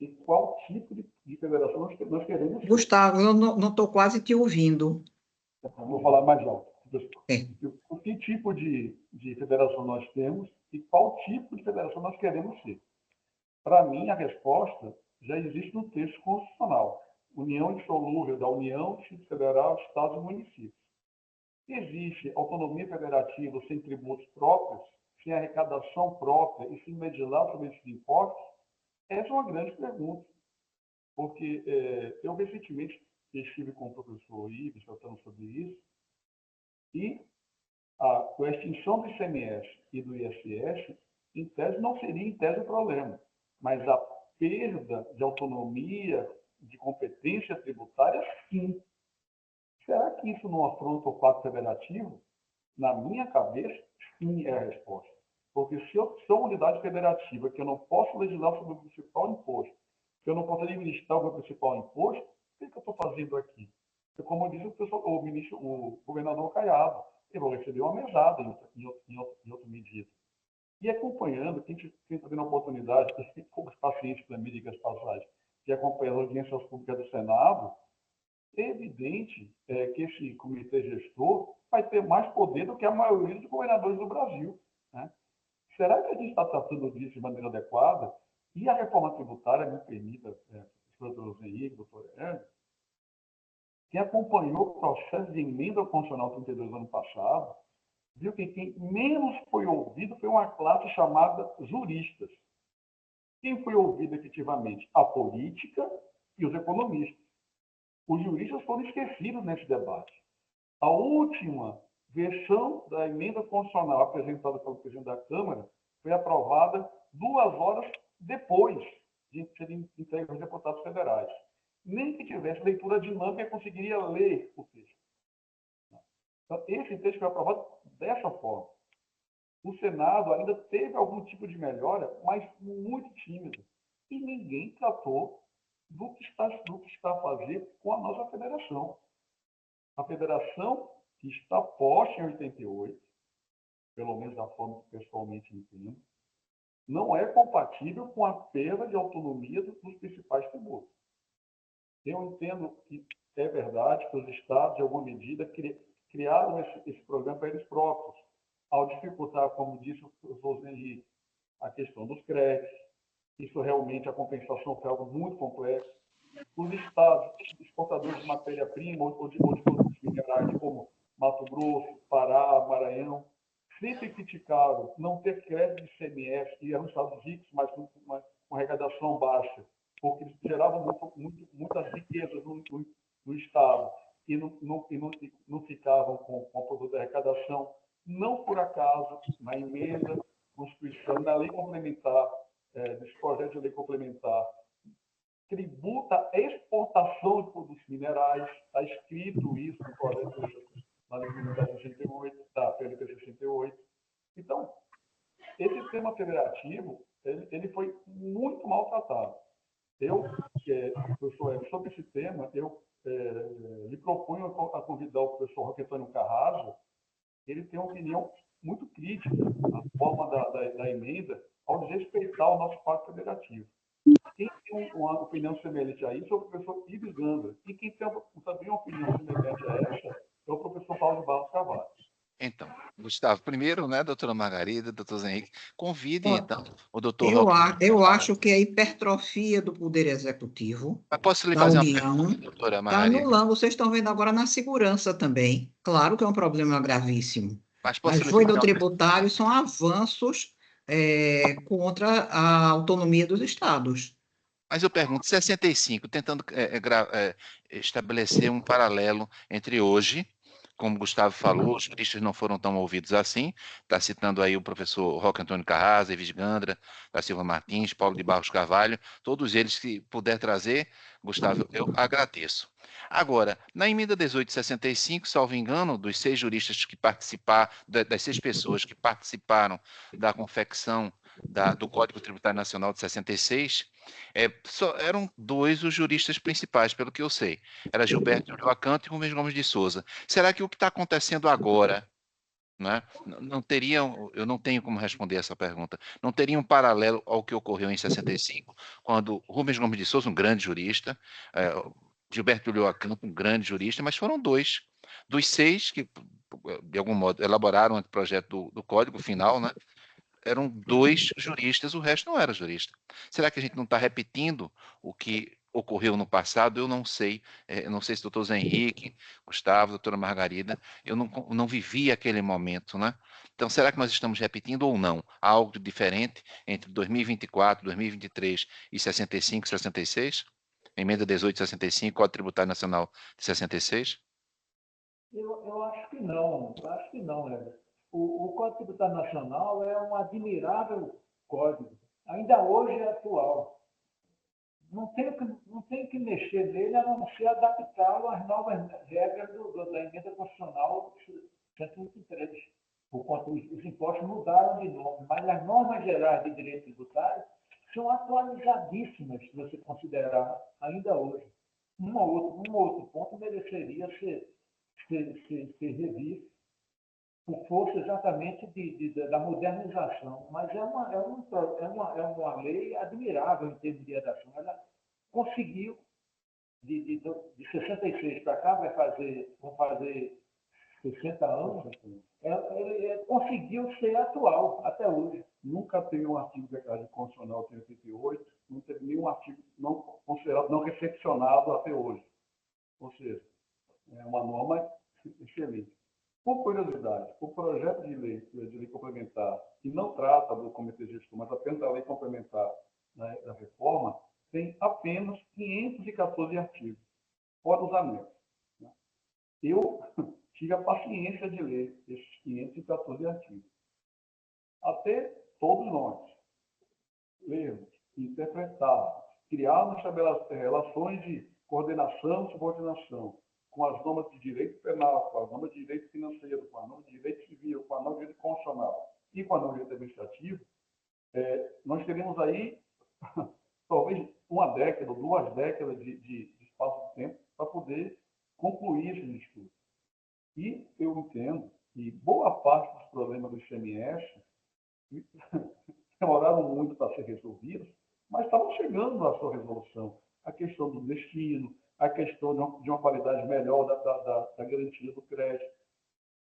E qual tipo de federação nós queremos ter? Gustavo, eu não estou quase te ouvindo. Vou falar mais alto. É. Que tipo de federação nós temos e qual tipo de federação nós queremos ser? Para mim, a resposta já existe no texto constitucional. União indissolúvel da União, Distrito Federal, Estados e Municípios. Existe autonomia federativa sem tributos próprios, sem arrecadação própria e sem legislar sobre esses impostos? Essa é uma grande pergunta, porque eu recentemente estive com o professor Ives tratando sobre isso, e com a extinção do ICMS e do ISS, em tese, não seria em tese o problema, mas a perda de autonomia, de competência tributária, sim. Será que isso não afronta o Pacto Federativo? Na minha cabeça, sim é a resposta. Porque se eu sou uma unidade federativa, que eu não posso legislar sobre o principal imposto, que eu não posso administrar o meu principal imposto, o que eu estou fazendo aqui? Como disse o governador Caiado, eu vou receber uma mesada em outra medida. E acompanhando, quem está tendo a oportunidade, tem poucos pacientes para mim, diga as passagens, de acompanhar as audiências públicas do Senado, é evidente que esse comitê gestor vai ter mais poder do que a maioria dos governadores do Brasil. Né? Será que a gente está tratando disso de maneira adequada? E a reforma tributária, me permita, doutor Henrique, doutor Hernando, quem acompanhou o processo de emenda constitucional 32 do ano passado, viu que quem menos foi ouvido foi uma classe chamada juristas. Quem foi ouvido efetivamente? A política e os economistas. Os juristas foram esquecidos nesse debate. A última versão da emenda constitucional apresentada pelo presidente da Câmara foi aprovada 2 horas depois de serem entregues aos deputados federais. Nem que tivesse leitura dinâmica, conseguiria ler o texto. Então, esse texto foi aprovado dessa forma. O Senado ainda teve algum tipo de melhora, mas muito tímido. E ninguém tratou do que está a fazer com a nossa federação. A federação que está posta em 88, pelo menos da forma que pessoalmente entendo, não é compatível com a perda de autonomia dos principais tributos. Eu entendo que é verdade que os estados, de alguma medida, criaram esse programa para eles próprios, ao dificultar, como disse o professor Henrique, a questão dos créditos. Isso realmente, a compensação foi algo muito complexo. Os estados exportadores de matéria-prima ou de produtos minerais, como Mato Grosso, Pará, Maranhão, sempre criticaram não ter crédito de ICMS, e eram estados ricos, mas com uma arrecadação baixa, porque eles geravam muitas riquezas no estado e não ficavam com o produto da arrecadação. Não por acaso, na emenda Constituição, na lei complementar, desse projeto de lei complementar, tributa a exportação de produtos minerais, está escrito isso no projeto na lei complementar 68, da PLP 68. Então, esse sistema federativo, ele foi muito maltratado. Professor, sobre esse tema, eu lhe proponho a convidar o professor Roque Antônio Carrasco. Ele tem uma opinião muito crítica na forma da emenda ao desrespeitar o nosso pacto federativo. Quem tem uma opinião semelhante a isso é o professor Ives Gandra. E quem tem também uma opinião semelhante a essa é o professor Paulo de Barros Carvalho. Então, Gustavo, primeiro, né, doutora Margarida, doutor Henrique, convidem, então, o doutor Eu acho que a hipertrofia do Poder Executivo Mas posso lhe da fazer uma União pergunta, doutora está Margarida? anulando. Vocês estão vendo agora na segurança também. Claro que é um problema gravíssimo. Mas Mas posso lhe foi fazer no uma tributário, são avanços contra a autonomia dos estados. Mas eu pergunto, 65, tentando estabelecer um paralelo entre hoje, como o Gustavo falou, os juristas não foram tão ouvidos assim, está citando aí o professor Roque Antônio Carrasco, Evis Gandra, da Silva Martins, Paulo de Barros Carvalho, todos eles que puder trazer, Gustavo, eu agradeço. Agora, na emenda 1865, salvo engano, dos 6 juristas que participaram, das 6 pessoas que participaram da confecção do Código Tributário Nacional de 66, eram 2 os juristas principais, pelo que eu sei. Era Gilberto Ulloa e Rubens Gomes de Souza. Será que o que está acontecendo agora, né, não teria, eu não tenho como responder essa pergunta, não teria um paralelo ao que ocorreu em 65, quando Rubens Gomes de Souza, um grande jurista, Gilberto Ulloa, um grande jurista, mas foram 2 dos 6 que, de algum modo, elaboraram o projeto do Código final, né? Eram 2 juristas, o resto não era jurista. Será que a gente não está repetindo o que ocorreu no passado, eu não sei. Eu não sei se o doutor Zé Henrique, Gustavo, doutora Margarida, eu não vivi aquele momento, né? Então, será que nós estamos repetindo ou não algo diferente entre 2024, 2023 e 65, 66? Emenda 1865, Código Tributário Nacional de 66? Eu acho que não, né? O Código Tributário Nacional é um admirável código. Ainda hoje é atual. Não tem que mexer nele a não ser adaptá-lo às novas regras da emenda constitucional 123. Por conta os impostos mudaram de nome, mas as normas gerais de direito tributário são atualizadíssimas, se você considerar ainda hoje. Um outro ponto mereceria ser revisto por força exatamente da modernização, mas é uma lei admirável em termos de redação. Ela conseguiu, de 66 para cá, vão fazer 60 anos, ele conseguiu ser atual até hoje. Nunca teve um artigo declarado constitucional de 88, não teve nenhum artigo não considerado, não recepcionado até hoje. Ou seja, é uma norma excelente. Por curiosidade, o projeto de lei complementar, que não trata do Comitê Gestor, mas apenas da lei complementar, né, da reforma, tem apenas 514 artigos, fora os anexos. Né? Eu tive a paciência de ler esses 514 artigos. Até todos nós lermos, interpretarmos, criarmos relações de coordenação e subordinação com as normas de direito penal, com as normas de direito financeiro, com as normas de direito civil, com a norma de direito constitucional e com a norma de direito administrativo, nós teremos aí talvez uma década, 2 décadas de espaço de tempo para poder concluir esses estudos. E eu entendo que boa parte dos problemas do ICMS demoraram muito para ser resolvidos, mas estavam chegando à sua resolução. A questão do destino, a questão de uma qualidade melhor da garantia do crédito.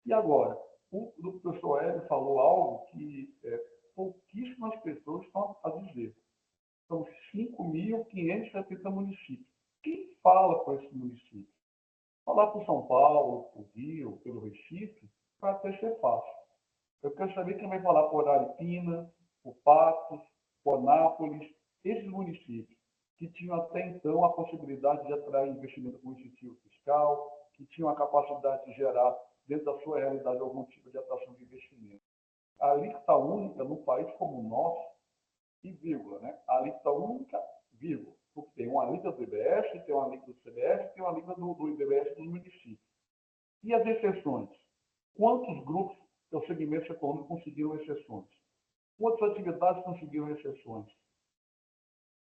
E agora, o professor Hélio falou algo que pouquíssimas pessoas estão a dizer. São 5.570 municípios. Quem fala com esses municípios? Falar por São Paulo, por Rio, pelo Recife, vai até ser fácil. Eu quero saber quem vai falar por Aripina, por Patos, por Nápoles, esses municípios que tinham até então a possibilidade de atrair investimento com incentivo fiscal, que tinham a capacidade de gerar, dentro da sua realidade, algum tipo de atração de investimento. A alíquota única num país como o nosso, e vírgula, né? A alíquota única, vírgula, porque tem uma alíquota do IBS, tem uma alíquota do CBS, tem uma alíquota do IBS dos municípios. E as exceções? Quantos grupos ou segmentos econômicos conseguiram exceções? Quantas atividades conseguiram exceções?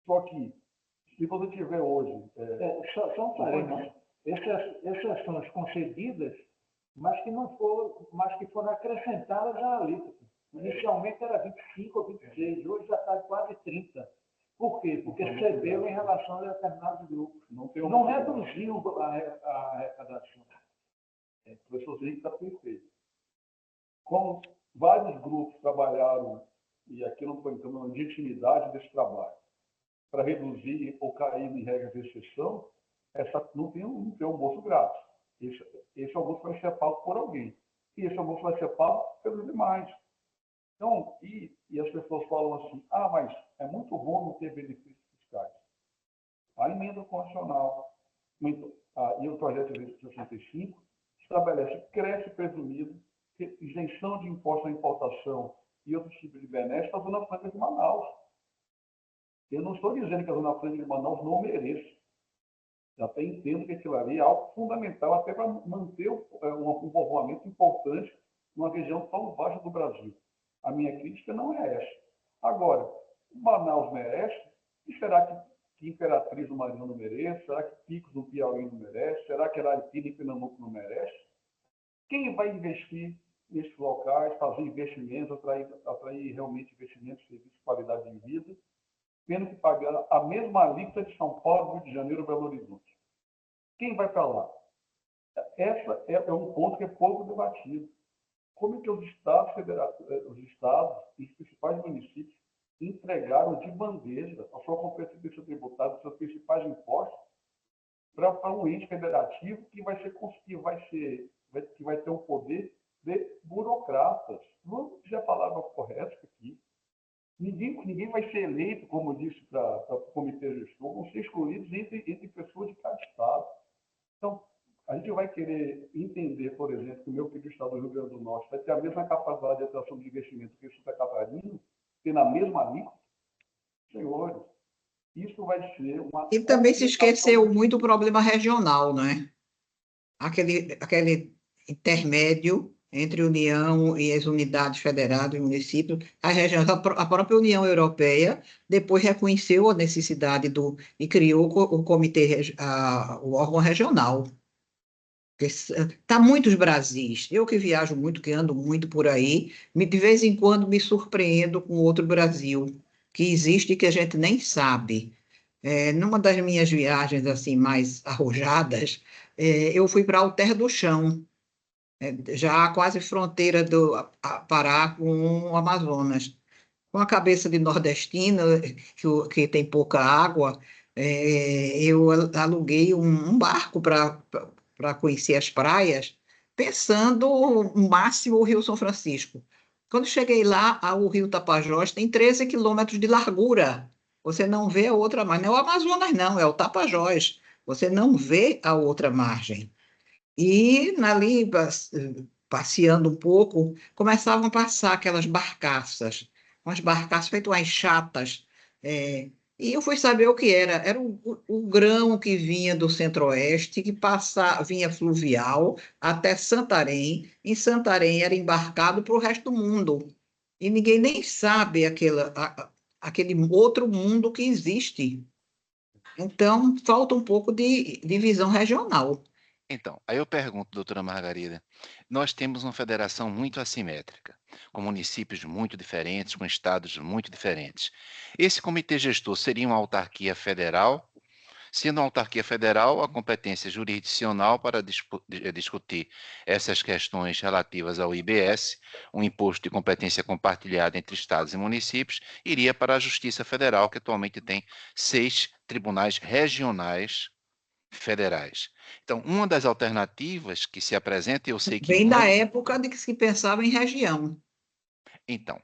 Só que, se você tiver hoje... Só um parênteses. Exceções concedidas, mas que foram acrescentadas à alíquota. Inicialmente era 25 ou 26, hoje já está quase 30. Por quê? Porque cedeu em relação a determinados grupos. Não reduziu a arrecadação. O professor Zé está perfeito. Como vários grupos trabalharam, e aqui não estou entrando na legitimidade desse trabalho, para reduzir ou cair em regras de exceção, não tem um almoço grátis. Esse almoço vai ser pago por alguém. E esse almoço vai ser pago pelos demais. Então, e as pessoas falam assim, mas é muito bom não ter benefícios fiscais. A emenda constitucional e o projeto de lei 65 estabelece crédito presumido, isenção de imposto à importação e outros tipos de benesses para a Zona Franca de Manaus. Eu não estou dizendo que a Zona Franca de Manaus não mereça. Eu até entendo que aquilo ali é algo fundamental até para manter um povoamento importante numa região tão vasta do Brasil. A minha crítica não é essa. Agora, o Manaus merece? E será que Imperatriz do Maranhão não merece? Será que Picos do Piauí não merece? Será que Araripina e Pernambuco não merece? Quem vai investir nesses locais, fazer investimentos, atrair realmente investimentos, serviços de qualidade de vida, tendo que pagar a mesma alíquota de São Paulo, Rio de Janeiro e Belo Horizonte? Quem vai para lá? Esse é um ponto que é pouco debatido. Como é que os estados e os principais municípios entregaram de bandeja a sua competência tributária, os seus principais impostos, para um ente federativo que vai ter o poder de burocratas. Vamos dizer a palavra correta aqui. Ninguém vai ser eleito, como eu disse, para o comitê gestor, vão ser escolhidos entre pessoas de cada estado. Então, a gente vai querer entender, por exemplo, que o meu querido estado do Rio Grande do Norte vai ter a mesma capacidade de atração de investimento que o Santa Catarina, tendo a mesma alíquota. Senhores, isso vai ser uma... E também se esqueceu muito o problema regional, não é? Aquele intermédio entre União e as unidades federadas e municípios, a própria União Europeia depois reconheceu a necessidade e criou o comitê, o órgão regional. Tá muitos Brasis. Eu que viajo muito, que ando muito por aí, de vez em quando me surpreendo com outro Brasil que existe e que a gente nem sabe. Numa das minhas viagens assim mais arrojadas, eu fui para Alter do Chão, já quase fronteira do Pará com o Amazonas. Com a cabeça de nordestina, que tem pouca água, eu aluguei um barco para conhecer as praias, pensando no máximo o Rio São Francisco. Quando cheguei lá, o Rio Tapajós tem 13 quilômetros de largura. Você não vê a outra margem. Não é o Amazonas, não, é o Tapajós. Você não vê a outra margem. E ali, passeando um pouco, começavam a passar aquelas barcaças, umas barcaças feitas umas chatas. E eu fui saber o que era. Era o grão que vinha do centro-oeste, que vinha fluvial até Santarém. Em Santarém era embarcado para o resto do mundo. E ninguém nem sabe aquele outro mundo que existe. Então, falta um pouco de visão regional. Então, aí eu pergunto, doutora Margarida, nós temos uma federação muito assimétrica, com municípios muito diferentes, com estados muito diferentes. Esse comitê gestor seria uma autarquia federal? Sendo uma autarquia federal, a competência jurisdicional para discutir essas questões relativas ao IBS, um imposto de competência compartilhada entre estados e municípios, iria para a Justiça Federal, que atualmente tem 6 tribunais regionais federais. Então, uma das alternativas que se apresenta, eu sei que Bem da época de que se pensava em região. Então,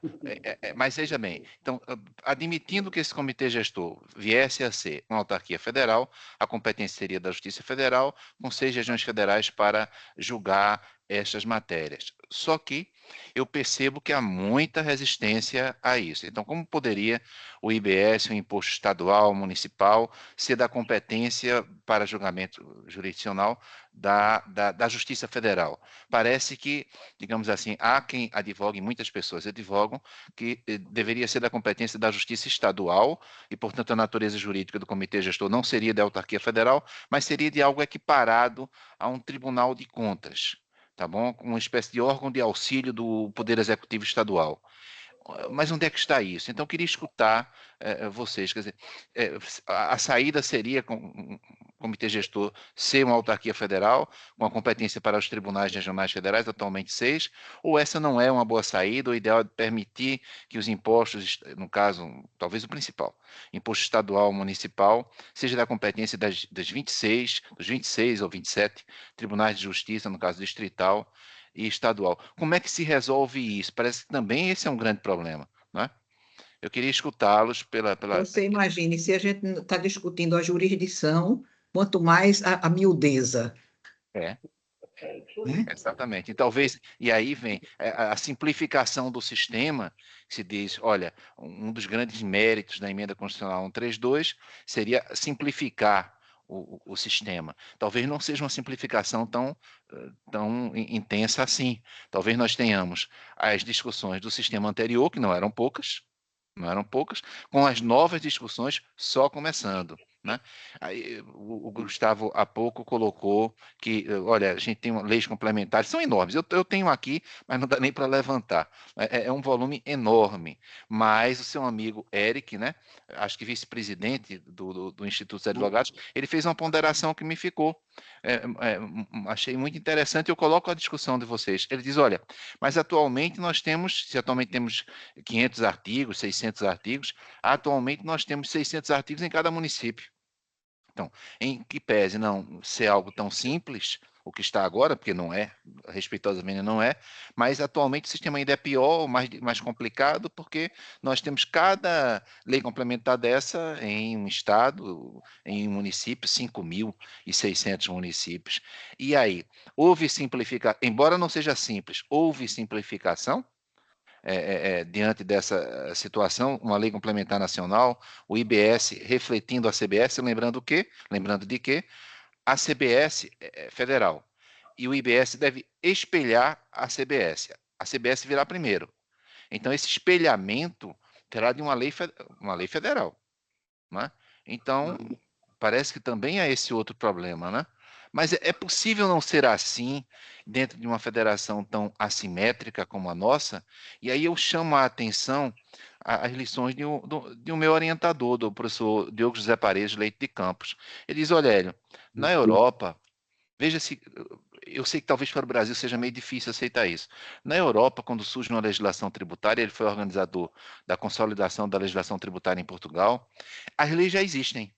mas veja bem, então, admitindo que esse comitê gestor viesse a ser uma autarquia federal, a competência seria da Justiça Federal, com 6 regiões federais para julgar estas matérias. Só que eu percebo que há muita resistência a isso. Então, como poderia o IBS, o Imposto Estadual, Municipal, ser da competência para julgamento jurisdicional da Justiça Federal? Parece que, digamos assim, há quem advogue, muitas pessoas advogam, que deveria ser da competência da Justiça Estadual e, portanto, a natureza jurídica do Comitê Gestor não seria da autarquia federal, mas seria de algo equiparado a um Tribunal de Contas, tá bom? Uma espécie de órgão de auxílio do Poder Executivo Estadual. Mas onde é que está isso? Então, eu queria escutar vocês. Quer dizer, a saída seria com um comitê gestor ser uma autarquia federal, com a competência para os tribunais regionais federais, atualmente 6, ou essa não é uma boa saída, o ideal é permitir que os impostos, no caso, talvez o principal, imposto estadual, municipal, seja da competência dos 26 ou 27 tribunais de justiça, no caso distrital, e estadual. Como é que se resolve isso? Parece que também esse é um grande problema, não é? Eu queria escutá-los pela... Você imagine, se a gente está discutindo a jurisdição, quanto mais a miudeza, É, né? exatamente. E talvez, e aí vem a simplificação do sistema, se diz, olha, um dos grandes méritos da emenda constitucional 132 seria simplificar o sistema. Talvez não seja uma simplificação tão intensa assim. Talvez nós tenhamos as discussões do sistema anterior, que não eram poucas, com as novas discussões só começando, né? Aí, o Gustavo há pouco colocou que, olha, a gente tem leis complementares, são enormes. Eu tenho aqui, mas não dá nem para levantar. É um volume enorme. Mas o seu amigo Eric, né? Acho que vice-presidente do Instituto dos Advogados, ele fez uma ponderação que me ficou. achei muito interessante, eu coloco a discussão de vocês. Ele diz, olha, mas atualmente se atualmente temos 500 artigos, 600 artigos, atualmente nós temos 600 artigos em cada município. Então, em que pese não ser algo tão simples, o que está agora, porque não é, respeitosamente não é, mas atualmente o sistema ainda é pior, mais complicado, porque nós temos cada lei complementar dessa em um estado, em um município, 5.600 municípios. E aí, houve simplificação, embora não seja simples, houve simplificação, diante dessa situação, uma lei complementar nacional, o IBS refletindo a CBS, lembrando de que a CBS é federal e o IBS deve espelhar a CBS virá primeiro. Então, esse espelhamento terá de uma lei federal, né? Então, parece que também há esse outro problema, né? Mas é possível não ser assim dentro de uma federação tão assimétrica como a nossa? E aí eu chamo a atenção às lições de um meu orientador, do professor Diogo José Paredes Leite de Campos. Ele diz, olha, Hélio, na Europa, veja se... Eu sei que talvez para o Brasil seja meio difícil aceitar isso. Na Europa, quando surge uma legislação tributária, ele foi organizador da consolidação da legislação tributária em Portugal, as leis já existem,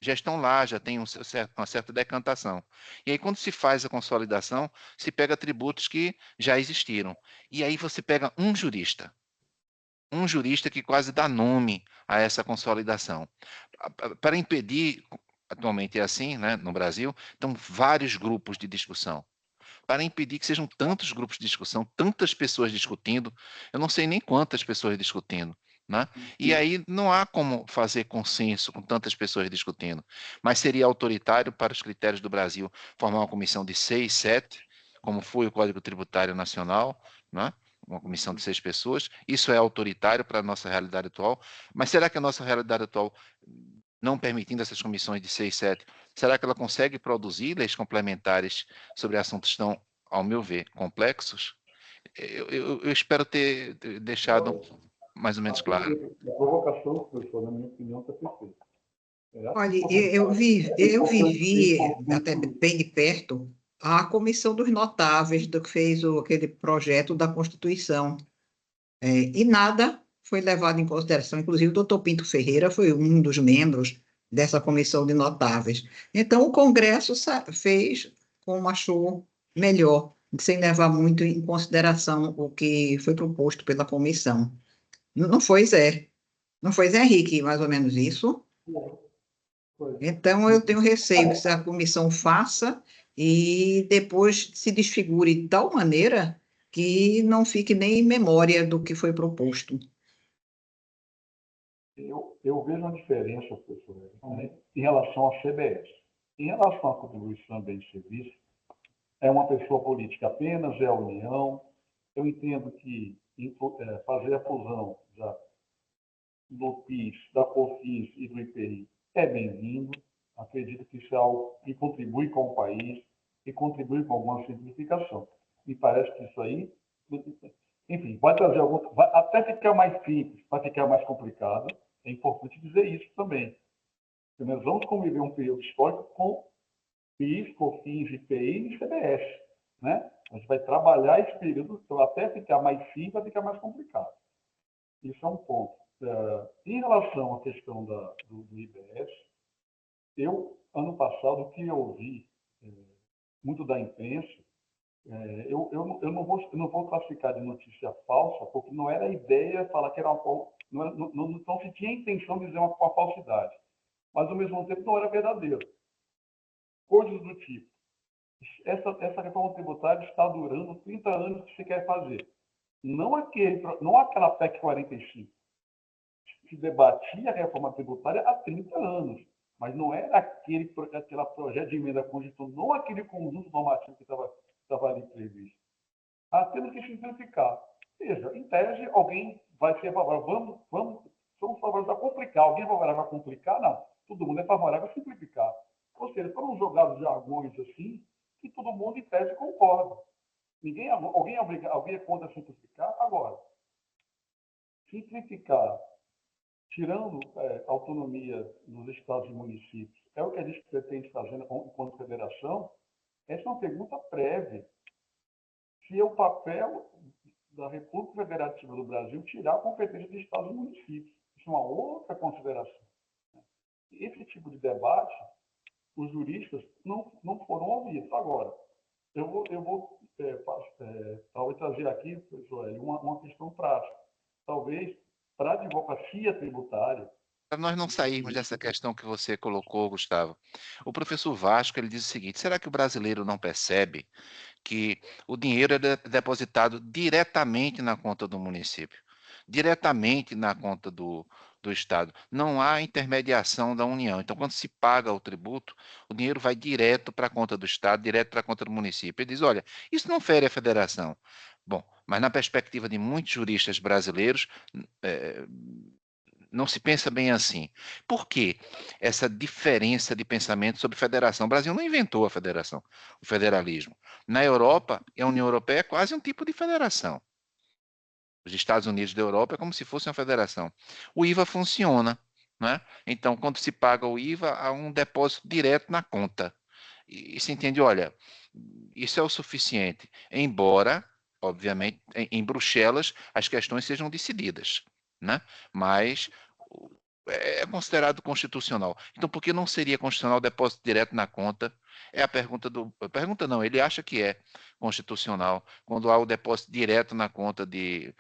já estão lá, já tem uma certa decantação. E aí, quando se faz a consolidação, se pega tributos que já existiram. E aí você pega um jurista que quase dá nome a essa consolidação. Para impedir, atualmente é assim, né, no Brasil, então vários grupos de discussão. Para impedir que sejam tantos grupos de discussão, tantas pessoas discutindo, eu não sei nem quantas pessoas discutindo, né? E aí não há como fazer consenso com tantas pessoas discutindo, mas seria autoritário para os critérios do Brasil formar uma comissão de 6, 7, como foi o Código Tributário Nacional, né? Uma comissão de 6 pessoas. Isso é autoritário para a nossa realidade atual, mas será que a nossa realidade atual, não permitindo essas comissões de 6, 7, será que ela consegue produzir leis complementares sobre assuntos tão, ao meu ver, complexos? Eu espero ter deixado mais ou menos claro. A provocação, professor, na minha opinião, está perfeita. Olha, eu vivi até bem de perto a comissão dos notáveis do que fez aquele projeto da Constituição. E nada foi levado em consideração. Inclusive, o doutor Pinto Ferreira foi um dos membros dessa comissão de notáveis. Então, o Congresso fez como achou melhor, sem levar muito em consideração o que foi proposto pela comissão. Não foi Zé? Não foi Zé Henrique, mais ou menos isso? Então, eu tenho receio que a comissão faça e depois se desfigure de tal maneira que não fique nem em memória do que foi proposto. Eu vejo uma diferença, professor, né, em relação à CBS. Em relação à contribuição bem de serviço, é uma pessoa política apenas, é a União. Eu entendo que fazer a fusão do PIS, da COFINS e do IPI é bem-vindo. Acredito que isso é algo que contribui com o país e contribui com alguma simplificação. Me parece que isso aí, enfim, vai trazer vai até ficar mais simples, vai ficar mais complicado. É importante dizer isso também. Porque nós vamos conviver um período histórico com PIS, COFINS, IPI e CBS, né? A gente vai trabalhar esse período até ficar mais simples, vai ficar mais complicado. Isso é um ponto. Em relação à questão do IBS, ano passado, o que eu ouvi muito da imprensa, eu não vou classificar de notícia falsa, porque não era a ideia falar que era uma... Não se tinha a intenção de dizer uma falsidade, mas, ao mesmo tempo, não era verdadeiro. Coisas do tipo, essa reforma tributária está durando 30 anos que se quer fazer. Não aquela PEC 45. Se debatia a reforma tributária há 30 anos, mas não era aquele projeto de emenda constitucional, não aquele conjunto normativo que estava ali previsto. Temos que simplificar. Veja, em tese, alguém vai ser favorável. Somos favoráveis a complicar. Alguém é favorável a complicar? Não. Todo mundo é favorável a simplificar. Ou seja, foram jogados jargões assim que todo mundo, em tese, concorda. Alguém é contra simplificar? Agora, simplificar tirando autonomia dos estados e municípios, é o que a gente pretende fazer enquanto federação, essa é uma pergunta prévia. Se é o papel da República Federativa do Brasil tirar a competência dos estados e municípios. Isso é uma outra consideração. Esse tipo de debate, os juristas não foram ouvidos. Agora, eu vou talvez trazer aqui, professor Hélio, uma questão prática. Talvez para a advocacia tributária. Para nós não sairmos dessa questão que você colocou, Gustavo, o professor Vasco ele diz o seguinte: será que o brasileiro não percebe que o dinheiro é depositado diretamente na conta do município, diretamente na conta do Estado? Não há intermediação da União. Então, quando se paga o tributo, o dinheiro vai direto para a conta do Estado, direto para a conta do município. Ele diz: olha, isso não fere a federação. Bom, mas na perspectiva de muitos juristas brasileiros, não se pensa bem assim. Por que essa diferença de pensamento sobre federação? O Brasil não inventou a federação, o federalismo. Na Europa, a União Europeia é quase um tipo de federação. Os Estados Unidos da Europa é como se fosse uma federação. O IVA funciona, né? Então, quando se paga o IVA, há um depósito direto na conta. E se entende, olha, isso é o suficiente, embora, obviamente, em Bruxelas as questões sejam decididas, né? Mas é considerado constitucional. Então, por que não seria constitucional o depósito direto na conta? É a pergunta do. Pergunta não, ele acha que é constitucional quando há o depósito direto na conta de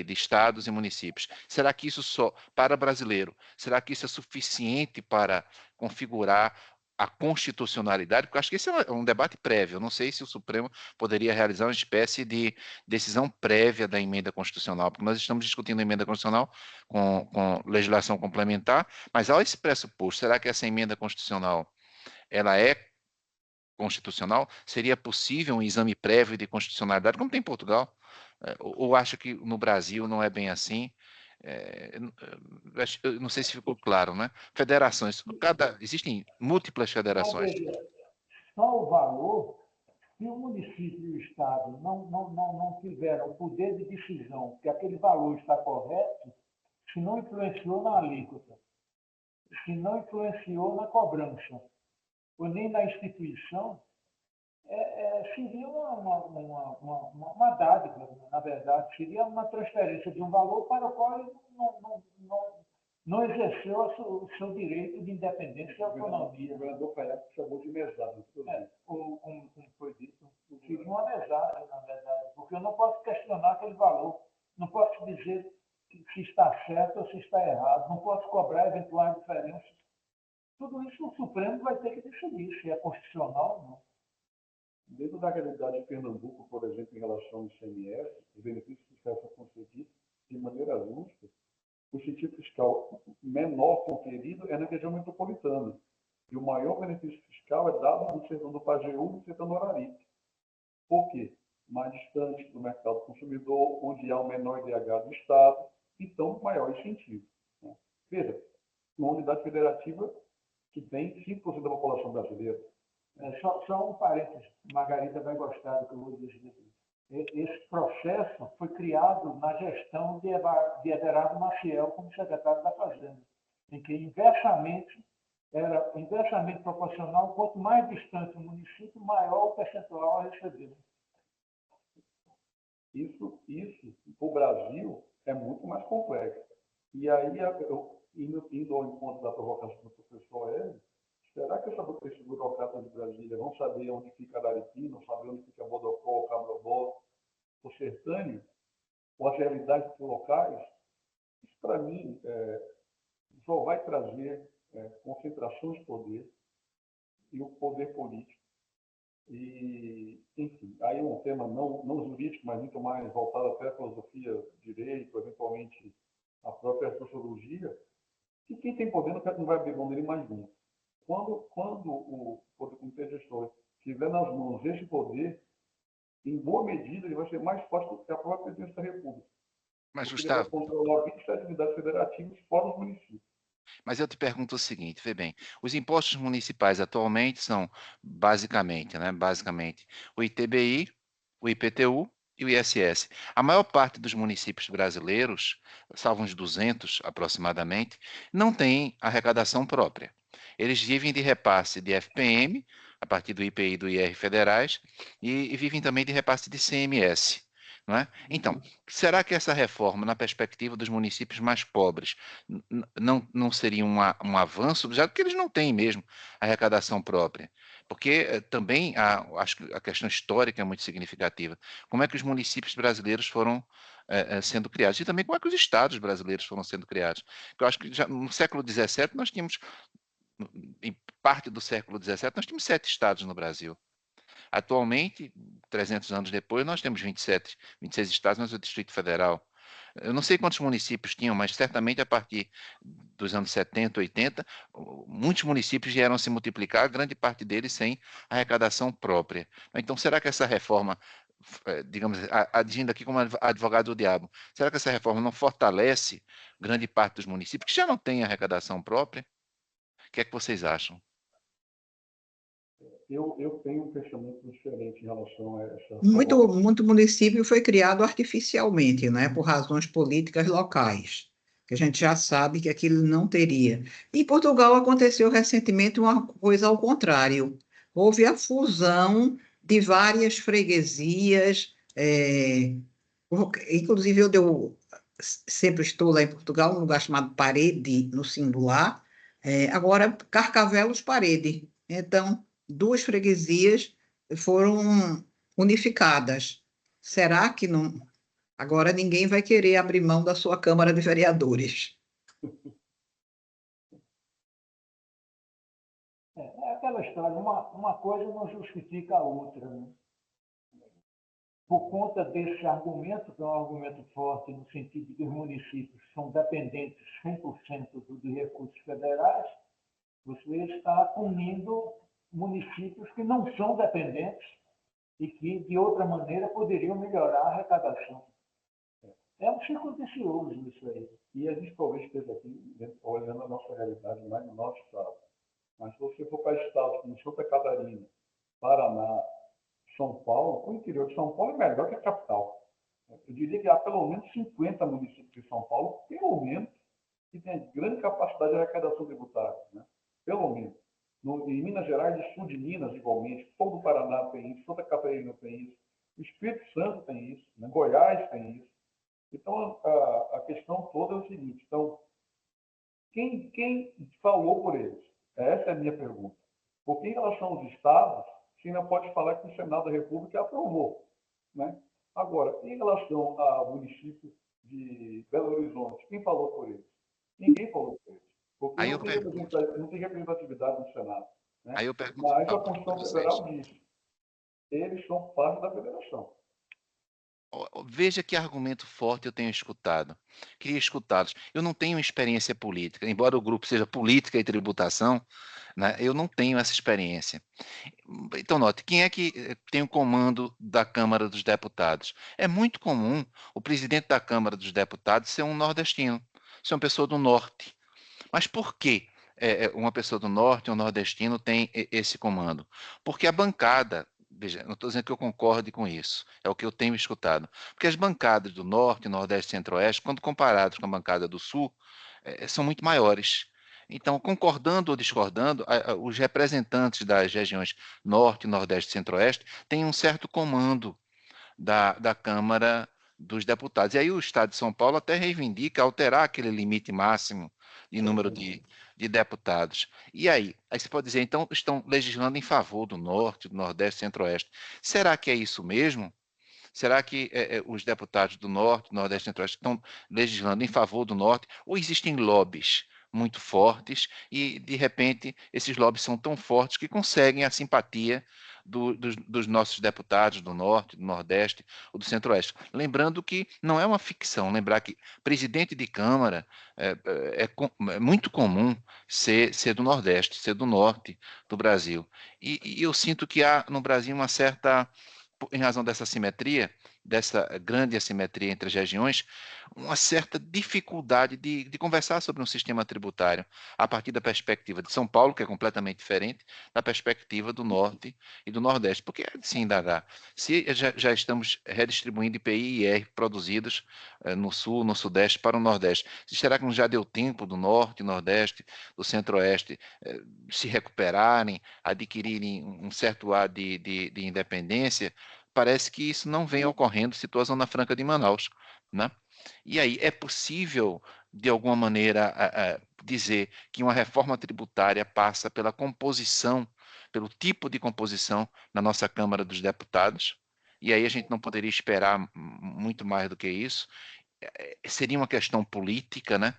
estados e municípios. Será que isso só, para brasileiro, será que isso é suficiente para configurar a constitucionalidade? Porque eu acho que esse é um debate prévio. Eu não sei se o Supremo poderia realizar uma espécie de decisão prévia da emenda constitucional, porque nós estamos discutindo a emenda constitucional com legislação complementar, mas há esse pressuposto: será que essa emenda constitucional ela é constitucional? Seria possível um exame prévio de constitucionalidade, como tem em Portugal? Ou acha que no Brasil não é bem assim? Eu não sei se ficou claro, né? Federações, existem múltiplas Então, federações. veja, só o valor, se o município e o Estado não tiveram o poder de decisão que aquele valor está correto, se não influenciou na alíquota, se não influenciou na cobrança, ou nem na instituição, seria uma dádiva, na verdade, seria uma transferência de um valor para o qual ele não exerceu o seu direito de independência e autonomia. O governador Caiado chamou de mesada. Como foi dito, seria uma mesada, na verdade, porque eu não posso questionar aquele valor, não posso dizer se está certo ou se está errado, não posso cobrar eventuais diferenças. Tudo isso o Supremo vai ter que decidir se é constitucional ou não. Dentro da realidade de Pernambuco, por exemplo, em relação ao ICMS, os benefícios fiscais são concedidos de maneira justa. O incentivo fiscal menor conferido é na região metropolitana. E o maior benefício fiscal é dado no sertão do Pajeú e no sertão do Araripe. Por quê? Mais distante do mercado consumidor, onde há o menor IDH do Estado, então maior incentivo. Veja, uma unidade federativa que tem 5% da população brasileira. Só um parênteses, Margarida vai gostar do que eu vou dizer. Esse processo foi criado na gestão de Everardo Maciel como secretário da Fazenda, em que era inversamente proporcional, quanto mais distante o município, maior o percentual a receber. Isso, para o Brasil, é muito mais complexo. E aí, indo ao encontro da provocação do professor Hélio, será que esses burocratas de Brasília vão saber onde fica Araripe, não saber onde fica Bodocó, Cabrobó, o Sertânio, ou as realidades locais? Isso, para mim, só vai trazer concentração de poder e o poder político. E, enfim, aí é um tema não jurídico, mas muito mais voltado até à filosofia, direito, eventualmente a própria sociologia, que quem tem poder não vai abrir mão dele mais nunca. Quando o Comitê Gestor tiver nas mãos esse poder, em boa medida, ele vai ser mais forte do que a própria presidência da República. Mas, Porque ele vai Gustavo, controlar 27 unidades federativas fora os municípios. mas eu te pergunto o seguinte, vê bem, os impostos municipais atualmente são basicamente o ITBI, o IPTU e o ISS. A maior parte dos municípios brasileiros, salvo uns 200 aproximadamente, não tem arrecadação própria. Eles vivem de repasse de FPM, a partir do IPI e do IR federais, e vivem também de repasse de CMS. Não é? Então, será que essa reforma, na perspectiva dos municípios mais pobres, não seria um avanço, já que eles não têm mesmo arrecadação própria? Porque também acho que a questão histórica é muito significativa. Como é que os municípios brasileiros foram sendo criados? E também como é que os estados brasileiros foram sendo criados? Porque eu acho que já no século XVII nós tínhamos, em parte do século XVII, nós tínhamos 7 estados no Brasil. Atualmente, 300 anos depois, nós temos 26 estados, mas o Distrito Federal. Eu não sei quantos municípios tinham, mas certamente a partir dos anos 70, 80, muitos municípios vieram se multiplicar, grande parte deles sem arrecadação própria. Então, será que essa reforma, digamos, agindo aqui como advogado do diabo, será que essa reforma não fortalece grande parte dos municípios que já não têm arrecadação própria? O que é que vocês acham? Eu tenho um pensamento diferente em relação a essa Muito município foi criado artificialmente, né, por razões políticas locais, que a gente já sabe que aquilo não teria. Em Portugal aconteceu recentemente uma coisa ao contrário. Houve a fusão de várias freguesias, inclusive sempre estou lá em Portugal, num lugar chamado Parede, no singular, agora Carcavelos Parede. Então, duas freguesias foram unificadas. Será que não? Agora ninguém vai querer abrir mão da sua Câmara de Vereadores. É aquela história, uma coisa não justifica a outra, né? Por conta desse argumento, que é um argumento forte no sentido de que os municípios são dependentes 100% de recursos federais, você está unindo municípios que não são dependentes e que, de outra maneira, poderiam melhorar a arrecadação. É um ciclo vicioso isso aí. E a gente talvez esteja aqui olhando a nossa realidade mais no nosso estado. Mas se você for para estados como Santa Catarina, Paraná, São Paulo, o interior de São Paulo é melhor que a capital. Eu diria que há pelo menos 50 municípios de São Paulo, pelo menos, que têm grande capacidade de arrecadação tributária. Né? Pelo menos. Em Minas Gerais e sul de Minas, igualmente, todo o Paraná tem isso, Santa Catarina tem isso, o Espírito Santo tem isso, né? Goiás tem isso. Então, a questão toda é o seguinte. Então, quem falou por eles? Essa é a minha pergunta. Porque em relação aos estados, você ainda pode falar que o Senado da República aprovou. Né? Agora, em relação ao município de Belo Horizonte, quem falou por eles? Ninguém falou por eles. Porque Aí não eu tem, pergunto, não tem representatividade no Senado. Né? aí eu pergunto Mas a para Constituição vocês. Federal diz, eles são parte da federação. Veja que argumento forte eu tenho escutado. Queria escutá-los. Eu não tenho experiência política, embora o grupo seja política e tributação, né, eu não tenho essa experiência. Então, note, quem é que tem o comando da Câmara dos Deputados? É muito comum o presidente da Câmara dos Deputados ser um nordestino, ser uma pessoa do norte. Mas por que uma pessoa do norte, um nordestino, tem esse comando? Porque a bancada, veja, não estou dizendo que eu concorde com isso, é o que eu tenho escutado. Porque as bancadas do norte, nordeste e centro-oeste, quando comparadas com a bancada do sul, são muito maiores. Então, concordando ou discordando, os representantes das regiões norte, nordeste e centro-oeste têm um certo comando da Câmara dos Deputados. E aí o Estado de São Paulo até reivindica alterar aquele limite máximo de número de deputados. E aí você pode dizer, então estão legislando em favor do Norte, do Nordeste, Centro-Oeste. Será que é isso mesmo? Será que os deputados do Norte, Nordeste e Centro-Oeste estão legislando em favor do Norte? Ou existem lobbies muito fortes e, de repente, esses lobbies são tão fortes que conseguem a simpatia dos nossos deputados do Norte, do Nordeste ou do Centro-Oeste? Lembrando que não é uma ficção, lembrar que presidente de Câmara é muito comum ser do Nordeste, ser do Norte do Brasil. E eu sinto que há no Brasil uma certa, em razão dessa simetria, dessa grande assimetria entre as regiões, uma certa dificuldade de conversar sobre um sistema tributário a partir da perspectiva de São Paulo, que é completamente diferente da perspectiva do Norte e do Nordeste. Porque é de se indagar, se já estamos redistribuindo IPI e IR produzidos no Sul, no Sudeste para o Nordeste, será que não já deu tempo do Norte, Nordeste, do Centro-Oeste se recuperarem, adquirirem um certo ar de independência? Parece que isso não vem ocorrendo, citou a Zona Franca de Manaus, né? E aí, é possível, de alguma maneira, dizer que uma reforma tributária passa pela composição, pelo tipo de composição na nossa Câmara dos Deputados? E aí a gente não poderia esperar muito mais do que isso. Seria uma questão política, né?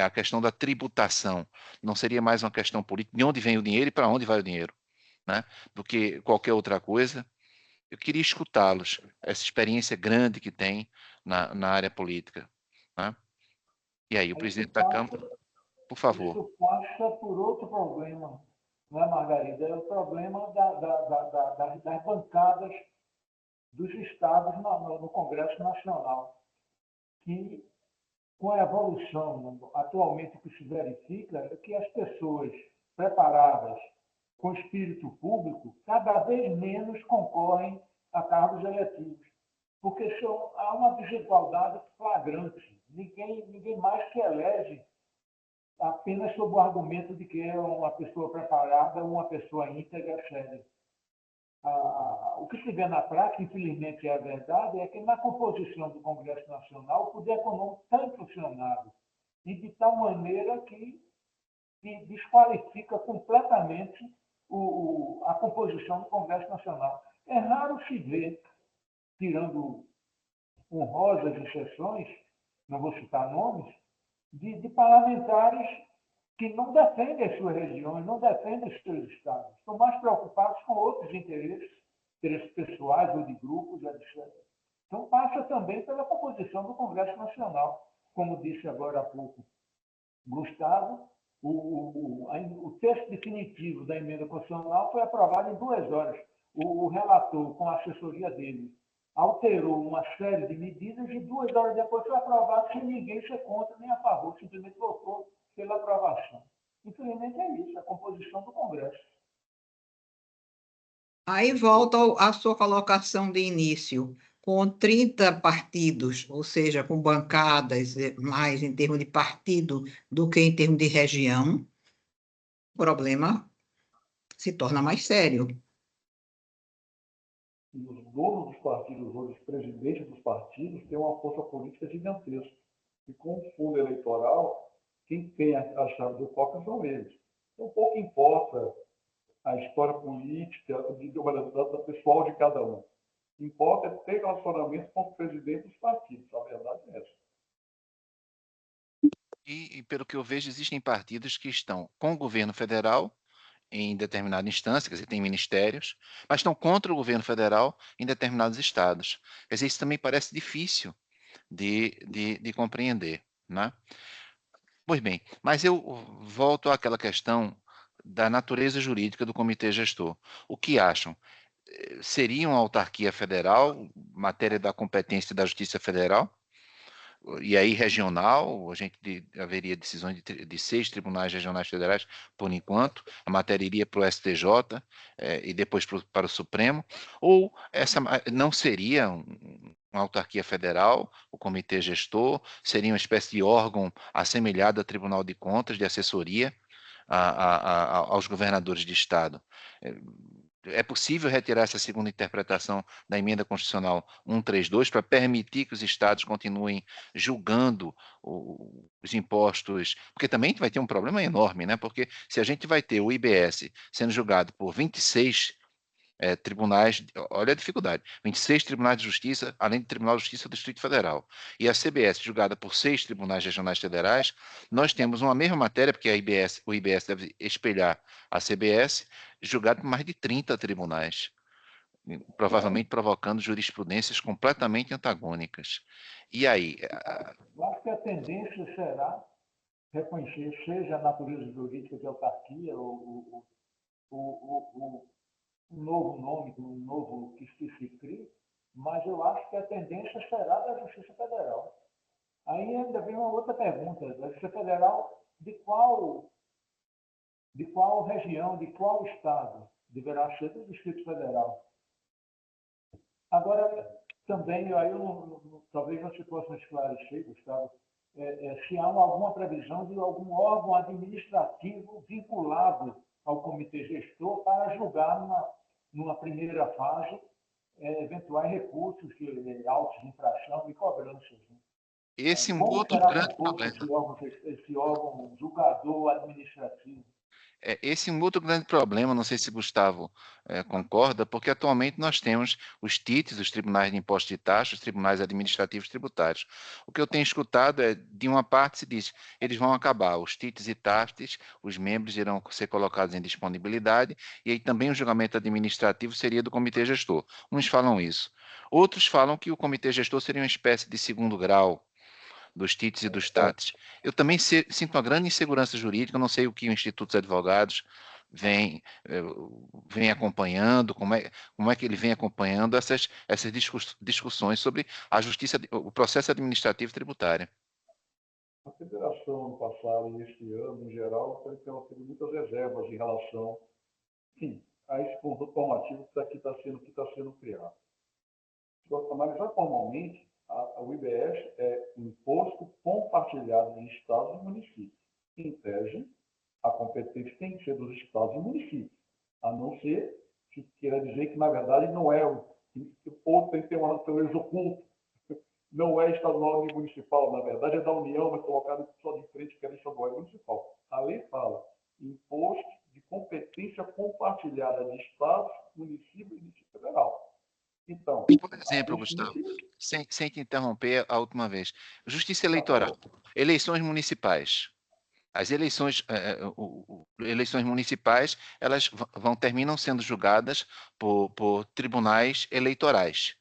A questão da tributação não seria mais uma questão política, de onde vem o dinheiro e para onde vai o dinheiro, né? Do que qualquer outra coisa. Eu queria escutá-los, essa experiência grande que tem na área política, né? E aí, o presidente da Câmara, por favor. Isso passa por outro problema, não é, Margarida? É o problema das bancadas dos estados no Congresso Nacional, que, com a evolução atualmente que se verifica, é que as pessoas preparadas com espírito público cada vez menos concorrem a cargos eletivos, porque há uma desigualdade flagrante. Ninguém mais se elege apenas sob o argumento de que é uma pessoa preparada, uma pessoa íntegra, séria. O que se vê na prática, infelizmente é a verdade, é que na composição do Congresso Nacional o poder econômico está inflacionado e de tal maneira que desqualifica completamente a composição do Congresso Nacional. É raro se ver, tirando honrosas exceções, não vou citar nomes, de parlamentares que não defendem as suas regiões, não defendem os seus estados. Estão mais preocupados com outros interesses pessoais ou de grupos, etc. Então, passa também pela composição do Congresso Nacional. Como disse agora há pouco Gustavo, o texto definitivo da emenda constitucional foi aprovado em 2 horas. O relator, com a assessoria dele, alterou uma série de medidas e 2 horas depois foi aprovado sem ninguém ser contra nem a favor, simplesmente votou pela aprovação. Infelizmente é isso, a composição do Congresso. Aí volta à sua colocação de início, com 30 partidos, ou seja, com bancadas mais em termos de partido do que em termos de região, o problema se torna mais sério. E os donos dos partidos, os presidentes dos partidos, têm uma força política gigantesca. E com o fundo eleitoral, quem tem a chave do copo são eles. Então, pouco importa a história política da pessoal de cada um. O que importa é ter relacionamento com os presidentes dos partidos. A verdade é essa. E pelo que eu vejo, existem partidos que estão com o governo federal em determinada instância, quer dizer, tem ministérios, mas estão contra o governo federal em determinados estados. Quer dizer, isso também parece difícil de compreender, né? Pois bem, mas eu volto àquela questão da natureza jurídica do comitê gestor. O que acham? Seria uma autarquia federal, matéria da competência da Justiça Federal? E aí regional, a gente haveria decisões de 6 tribunais regionais federais, por enquanto, a matéria iria para o STJ e depois para o Supremo, ou essa não seria uma autarquia federal, o comitê gestor, seria uma espécie de órgão assemelhado ao Tribunal de Contas, de assessoria aos governadores de Estado. É possível retirar essa segunda interpretação da emenda constitucional 132 para permitir que os estados continuem julgando os impostos, porque também vai ter um problema enorme, né? Porque se a gente vai ter o IBS sendo julgado por 26 tribunais, olha a dificuldade, 26 tribunais de justiça, além do Tribunal de Justiça do Distrito Federal, e a CBS julgada por 6 tribunais regionais federais, nós temos uma mesma matéria, porque o IBS deve espelhar a CBS, julgado por mais de 30 tribunais, provavelmente provocando jurisprudências completamente antagônicas. E aí? Eu acho que a tendência será reconhecer, seja a natureza jurídica de autarquia, ou um novo nome, um novo que se crie, mas eu acho que a tendência será da Justiça Federal. Aí ainda vem uma outra pergunta, da Justiça Federal, de qual região, de qual estado deverá ser do Distrito Federal? Agora, também, aí talvez você possa esclarecer, Gustavo, se há alguma previsão de algum órgão administrativo vinculado ao comitê gestor para julgar numa primeira fase eventuais recursos de autos de infração e cobranças. Né? Esse é um Como outro será grande composto problema. esse órgão julgador administrativo? Esse é um outro grande problema, não sei se Gustavo concorda, porque atualmente nós temos os TITs, os Tribunais de Impostos e Taxas, os Tribunais Administrativos Tributários. O que eu tenho escutado é, de uma parte se diz, eles vão acabar, os TITs e taxas, os membros irão ser colocados em disponibilidade, e aí também o julgamento administrativo seria do Comitê Gestor. Uns falam isso. Outros falam que o Comitê Gestor seria uma espécie de segundo grau dos TITs e dos TATs. Eu também sinto uma grande insegurança jurídica, eu não sei o que o Instituto dos Advogados vem acompanhando, como é que ele vem acompanhando essas discussões sobre a justiça, o processo administrativo tributário. A federação, no passado e este ano, em geral, tem tido muitas reservas em relação, enfim, a esse conjunto normativo que está sendo criado. Se você analisar formalmente, o IBS é um imposto compartilhado de estados e municípios. Em tese, a competência tem que ser dos estados e municípios, a não ser que queira dizer que, na verdade, não é ou tem que ter um ex oculto, não é estadual nem municipal, na verdade é da União, mas colocado só de frente que é estadual e municipal. A lei fala imposto de competência compartilhada de estados, municípios e Distrito Federal. Então, por exemplo, Gustavo, sem te interromper a última vez, justiça eleitoral, eleições municipais. As eleições municipais, elas terminam sendo julgadas por tribunais eleitorais.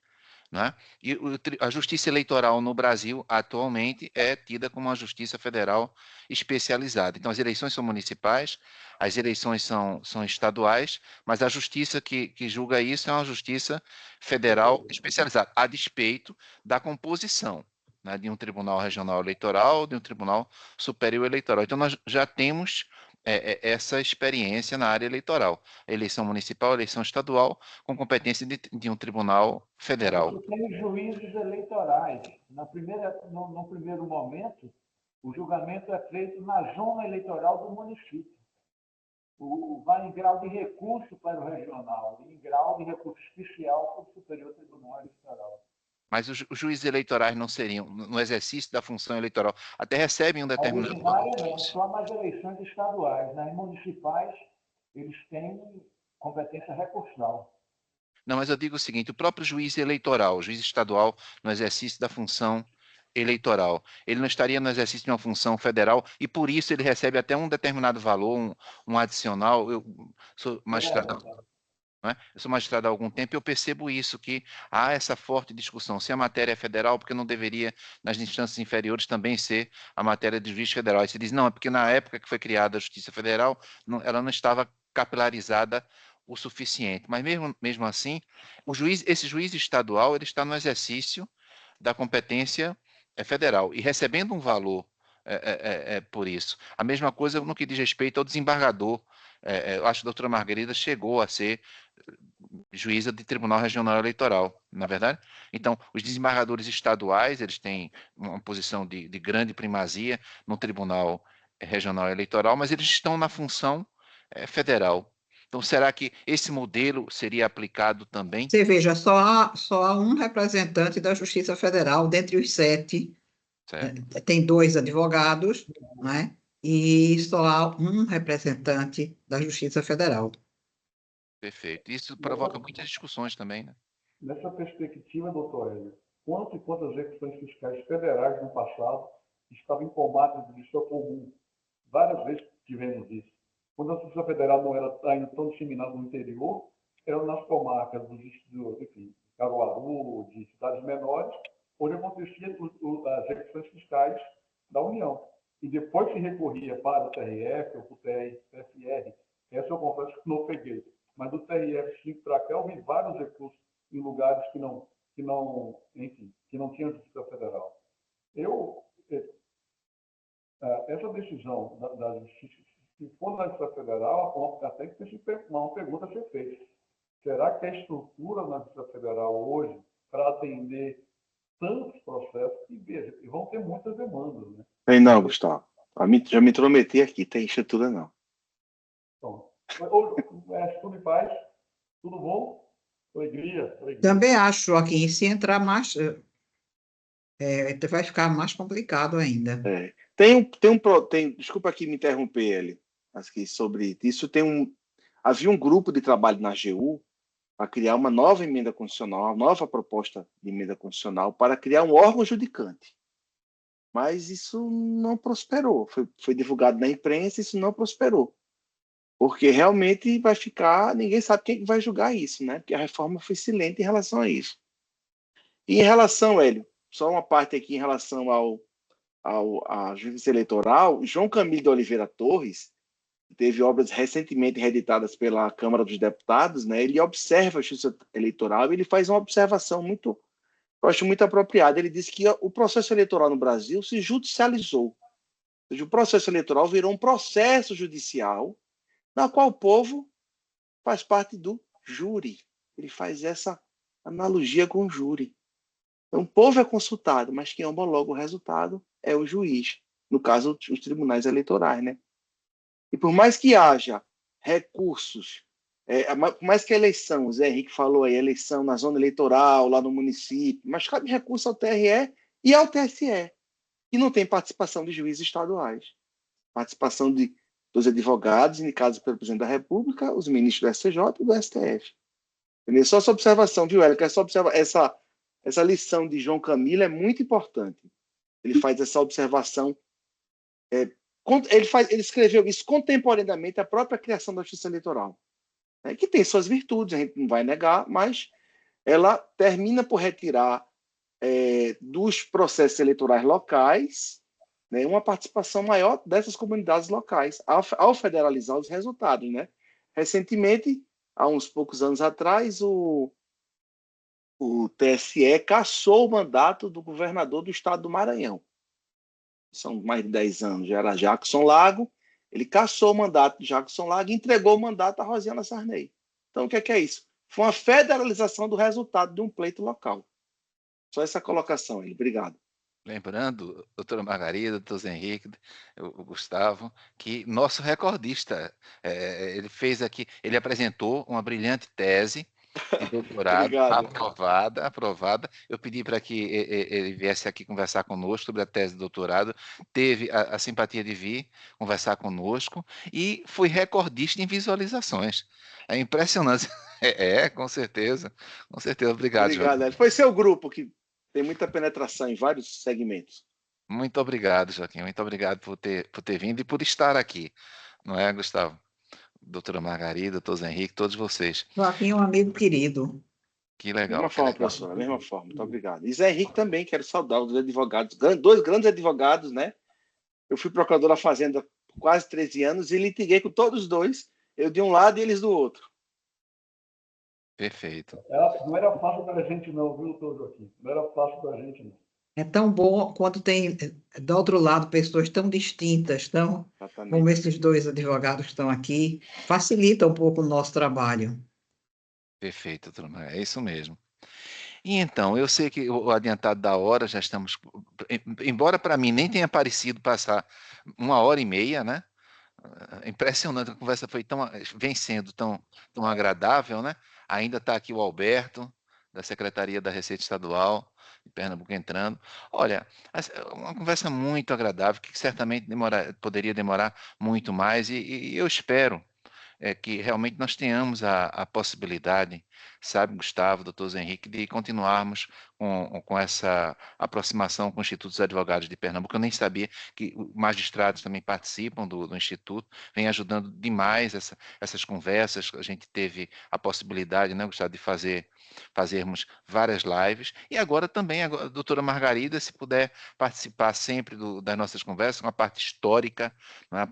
Né? E a justiça eleitoral no Brasil, atualmente, é tida como uma justiça federal especializada. Então, as eleições são municipais, as eleições são estaduais, mas a justiça que julga isso é uma justiça federal especializada, a despeito da composição, né, de um tribunal regional eleitoral, de um tribunal superior eleitoral. Então, nós já temos essa experiência na área eleitoral. Eleição municipal, eleição estadual, com competência de um tribunal federal. Você tem juízes eleitorais. No primeiro momento, o julgamento é feito na zona eleitoral do município. Vai em grau de recurso para o regional, em grau de recurso especial para o Superior Tribunal Eleitoral. Mas os juízes eleitorais não seriam, no exercício da função eleitoral, até recebem um determinado... Não, só nas eleições estaduais. Nas municipais, eles têm competência recursal. Não, mas eu digo o seguinte, o próprio juiz eleitoral, o juiz estadual, no exercício da função eleitoral, ele não estaria no exercício de uma função federal e por isso ele recebe até um determinado valor, um adicional. Eu sou magistrado, né? Eu sou magistrado há algum tempo e eu percebo isso, que há essa forte discussão, se a matéria é federal, porque não deveria, nas instâncias inferiores, também ser a matéria de juiz federal. E se diz, não, é porque na época que foi criada a Justiça Federal, ela não estava capilarizada o suficiente. Mas mesmo assim, esse juiz estadual ele está no exercício da competência federal e recebendo um valor por isso. A mesma coisa no que diz respeito ao desembargador. Eu acho que a doutora Margarida chegou a ser juíza de Tribunal Regional Eleitoral, na verdade. Então, os desembargadores estaduais, eles têm uma posição de grande primazia no Tribunal Regional Eleitoral, mas eles estão na função federal. Então, será que esse modelo seria aplicado também? Você veja, só há um representante da Justiça Federal dentre os 7. Tem 2 advogados, né? E só há um representante da Justiça Federal. Perfeito. Isso provoca muitas discussões também, né? Nessa perspectiva, doutor Hélio, quantas execuções fiscais federais no passado estavam em comarcas de justiça comum? Várias vezes tivemos isso. Quando a Justiça Federal não era ainda tão disseminada no interior, eram nas comarcas enfim, Caruaru, de cidades menores, onde aconteciam as execuções fiscais da União. E depois se recorria para o TRF ou para o TFR. Essa eu confesso que não peguei. Mas do TRF5 para cá, eu vi vários recursos em lugares que não decisão da Justiça, se for na Justiça Federal, até que tem uma pergunta a ser feita. Será que a estrutura na Justiça Federal hoje, para atender tantos processos, e vão ter muitas demandas, né? Tem não, Gustavo. Já me intrometi aqui, tem estrutura não. Então, tudo em paz, tudo bom? Alegria. Também acho, Joaquim, se entrar mais, vai ficar mais complicado ainda. Desculpa aqui me interromper, Hélio, mas que sobre isso havia um grupo de trabalho na AGU para criar uma nova emenda constitucional, uma nova proposta de emenda constitucional para criar um órgão judicante. Mas isso não prosperou. Foi divulgado na imprensa, isso não prosperou. Porque realmente vai ficar, ninguém sabe quem vai julgar isso, né? Porque a reforma foi silente em relação a isso. E em relação, Hélio, só uma parte aqui em relação à justiça eleitoral, João Camilo de Oliveira Torres teve obras recentemente reeditadas pela Câmara dos Deputados, né? Ele observa a justiça eleitoral e ele faz uma observação muito, eu acho muito apropriada. Ele diz que o processo eleitoral no Brasil se judicializou. Ou seja, o processo eleitoral virou um processo judicial na qual o povo faz parte do júri. Ele faz essa analogia com o júri. Então, o povo é consultado, mas quem homologa o resultado é o juiz. No caso, os tribunais eleitorais, né? E por mais que haja recursos, por mais que a eleição, o Zé Henrique falou aí, eleição na zona eleitoral, lá no município, mas cabe recurso ao TRE e ao TSE, e não tem participação de juízes estaduais. Participação dos advogados indicados pelo presidente da República, os ministros do STJ e do STF. Entendeu? Só essa observação, viu, Hélio? Essa lição de João Camilo é muito importante. Ele faz essa observação. Ele escreveu isso contemporaneamente à própria criação da Justiça Eleitoral, né, que tem suas virtudes, a gente não vai negar, mas ela termina por retirar dos processos eleitorais locais, né, uma participação maior dessas comunidades locais, ao federalizar os resultados, né? Recentemente, há uns poucos anos atrás, o TSE cassou o mandato do governador do estado do Maranhão. São mais de 10 anos, já era Jackson Lago, ele cassou o mandato de Jackson Lago e entregou o mandato a Rosiana Sarney. Então, o que é isso? Foi uma federalização do resultado de um pleito local. Só essa colocação aí. Obrigado. Lembrando, doutora Margarida, doutor Zé Henrique, o Gustavo, que nosso recordista, ele fez aqui, ele apresentou uma brilhante tese de doutorado, aprovada. Eu pedi para que ele viesse aqui conversar conosco sobre a tese de doutorado, teve a simpatia de vir conversar conosco e foi recordista em visualizações. É impressionante. Com certeza. Com certeza. Obrigado, Obrigado, Hélio. Foi seu grupo que tem muita penetração em vários segmentos. Muito obrigado, Joaquim. Muito obrigado por ter vindo e por estar aqui. Não é, Gustavo? Doutora Margarida, doutor Zé Henrique, todos vocês. Joaquim é um amigo querido. Que legal. Da mesma forma, professor, da mesma forma. Muito obrigado. E Zé Henrique também, quero saudar os advogados, dois grandes advogados, né? Eu fui procurador da Fazenda por quase 13 anos e litiguei com todos os dois, eu de um lado e eles do outro. Perfeito. Não era fácil para a gente não, viu, doutor Joaquim? Não era fácil para a gente não. É tão bom quando tem, do outro lado, pessoas tão distintas, como esses dois advogados que estão aqui, facilita um pouco o nosso trabalho. Perfeito, doutor. É isso mesmo. E então, eu sei que o adiantado da hora, já estamos... Embora para mim nem tenha parecido passar 1h30, né? Impressionante, a conversa vem sendo tão agradável, né? Ainda está aqui o Alberto, da Secretaria da Receita Estadual de Pernambuco entrando. Olha, uma conversa muito agradável, que certamente poderia demorar muito mais, e eu espero que realmente nós tenhamos a possibilidade, sabe, Gustavo, doutor Zé Henrique, de continuarmos com essa aproximação com o Instituto dos Advogados de Pernambuco. Eu nem sabia que magistrados também participam do Instituto, vem ajudando demais essas conversas. A gente teve a possibilidade, né, Gustavo, de fazermos várias lives, e agora também a doutora Margarida, se puder participar sempre das nossas conversas, com a parte histórica, né?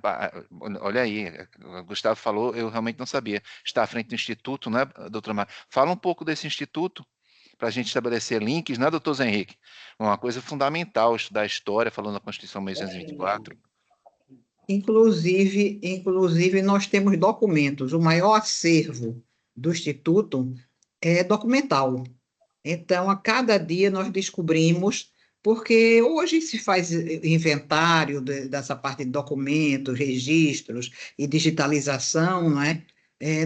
Olha aí, o Gustavo falou, eu realmente não sabia, está à frente do Instituto, né, doutora Margarida? Fala um pouco desse Instituto, para a gente estabelecer links, né, doutor Zé Henrique? Uma coisa fundamental, estudar a história, falando da Constituição 1824. Inclusive, nós temos documentos. O maior acervo do Instituto é documental. Então, a cada dia nós descobrimos, porque hoje se faz inventário dessa parte de documentos, registros e digitalização, não é?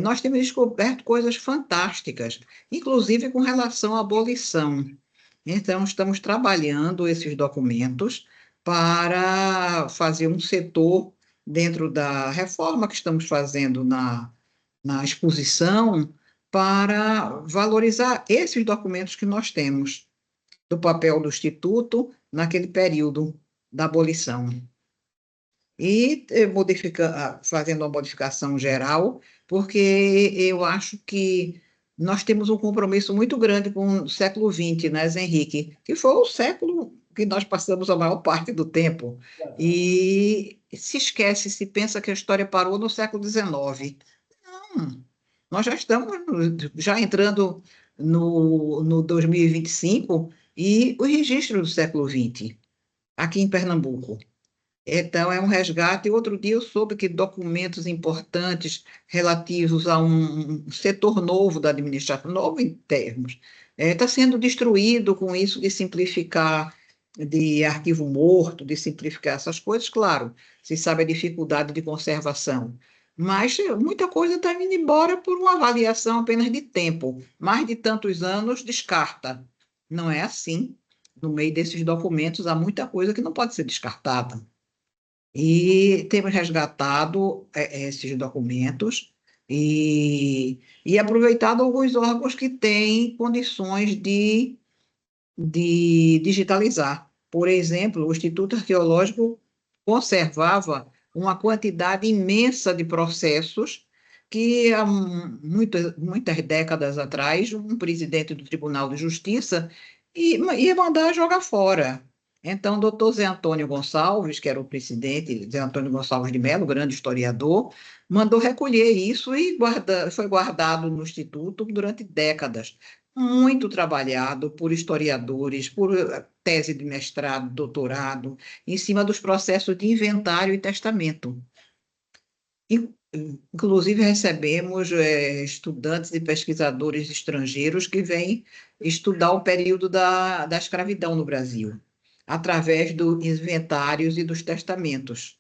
Nós temos descoberto coisas fantásticas, inclusive com relação à abolição. Então, estamos trabalhando esses documentos para fazer um setor dentro da reforma que estamos fazendo na exposição para valorizar esses documentos que nós temos do papel do Instituto naquele período da abolição. E fazendo uma modificação geral, porque eu acho que nós temos um compromisso muito grande com o século XX, né, Zé Henrique? Que foi o século que nós passamos a maior parte do tempo. E se esquece, se pensa que a história parou no século XIX. Não, nós já estamos já entrando no 2025 e o registro do século XX, aqui em Pernambuco. Então, é um resgate. Outro dia eu soube que documentos importantes relativos a um setor novo da administração, novo em termos, está sendo destruído com isso de simplificar, de arquivo morto, de simplificar essas coisas. Claro, se sabe a dificuldade de conservação, mas muita coisa está indo embora por uma avaliação apenas de tempo. Mais de tantos anos, descarta. Não é assim. No meio desses documentos há muita coisa que não pode ser descartada. E temos resgatado esses documentos e aproveitado alguns órgãos que têm condições de digitalizar. Por exemplo, o Instituto Arqueológico conservava uma quantidade imensa de processos que há muitas décadas atrás, um presidente do Tribunal de Justiça ia mandar jogar fora. Então, o doutor Zé Antônio Gonçalves, que era o presidente, Zé Antônio Gonçalves de Mello, grande historiador, mandou recolher isso e foi guardado no Instituto durante décadas. Muito trabalhado por historiadores, por tese de mestrado, doutorado, em cima dos processos de inventário e testamento. Inclusive, recebemos estudantes e pesquisadores estrangeiros que vêm estudar o período da escravidão no Brasil, através dos inventários e dos testamentos.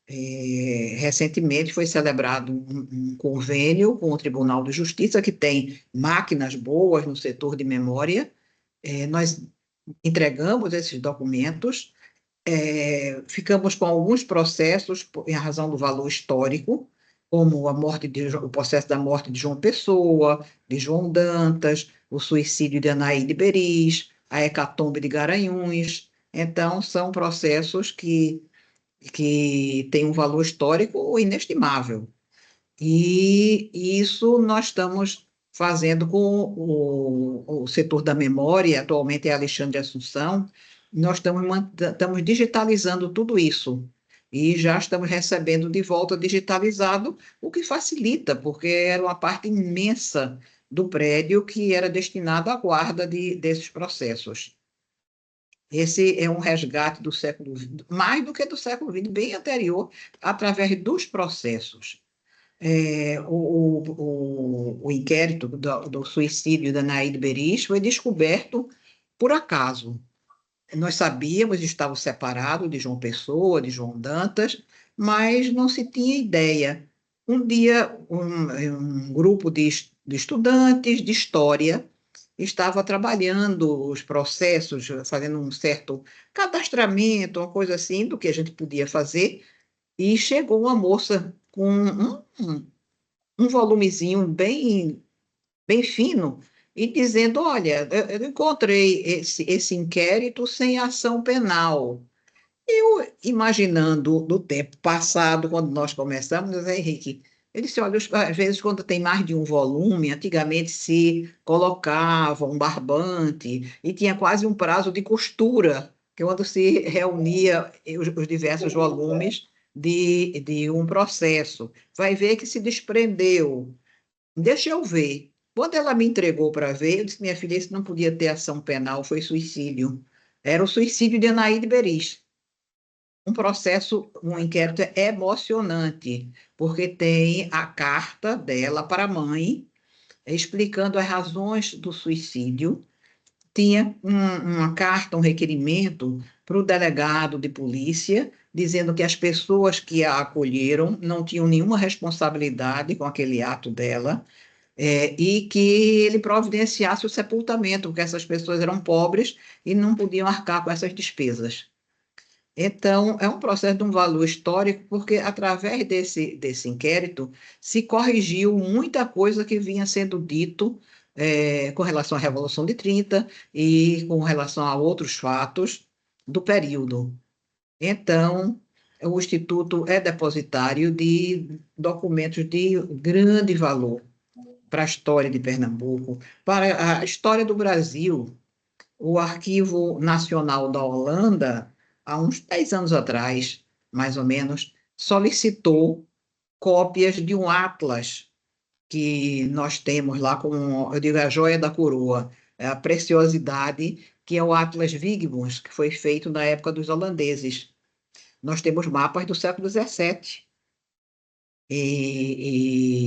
Recentemente foi celebrado um convênio com o Tribunal de Justiça, que tem máquinas boas no setor de memória. Nós entregamos esses documentos, ficamos com alguns processos em razão do valor histórico, como o processo da morte de João Pessoa, de João Dantas, o suicídio de Anaíde Beris, a hecatombe de Garanhuns. Então, são processos que têm um valor histórico inestimável. E isso nós estamos fazendo com o setor da memória, atualmente é Alexandre Assunção, nós estamos digitalizando tudo isso e já estamos recebendo de volta digitalizado, o que facilita, porque era uma parte imensa do prédio que era destinado à guarda desses processos. Esse é um resgate do século XX, mais do que do século XX, bem anterior, através dos processos. O inquérito do suicídio da Anaíde Beris foi descoberto por acaso. Nós sabíamos, estava separado de João Pessoa, de João Dantas, mas não se tinha ideia. Um dia, um grupo de estudantes de história estava trabalhando os processos, fazendo um certo cadastramento, uma coisa assim, do que a gente podia fazer, e chegou uma moça com um volumezinho bem fino, e dizendo, olha, eu encontrei esse inquérito sem ação penal. Eu, imaginando no tempo passado, quando nós começamos, Zé Henrique, ele disse, olha, às vezes quando tem mais de um volume, antigamente se colocava um barbante e tinha quase um prazo de costura, que é quando se reunia os diversos volumes de um processo. Vai ver que se desprendeu. Deixa eu ver. Quando ela me entregou para ver, eu disse, minha filha, isso não podia ter ação penal, foi suicídio. Era o suicídio de Anaíde Beris. um inquérito emocionante, porque tem a carta dela para a mãe, explicando as razões do suicídio. Tinha uma carta, um requerimento para o delegado de polícia, dizendo que as pessoas que a acolheram não tinham nenhuma responsabilidade com aquele ato dela, e que ele providenciasse o sepultamento, porque essas pessoas eram pobres e não podiam arcar com essas despesas. Então, é um processo de um valor histórico, porque através desse inquérito se corrigiu muita coisa que vinha sendo dito com relação à Revolução de 30 e com relação a outros fatos do período. Então, o Instituto é depositário de documentos de grande valor para a história de Pernambuco, para a história do Brasil. O Arquivo Nacional da Holanda, há uns 10 anos atrás, mais ou menos, solicitou cópias de um atlas que nós temos lá como, eu digo, a joia da coroa, a preciosidade, que é o Atlas Wigmans, que foi feito na época dos holandeses. Nós temos mapas do século XVII.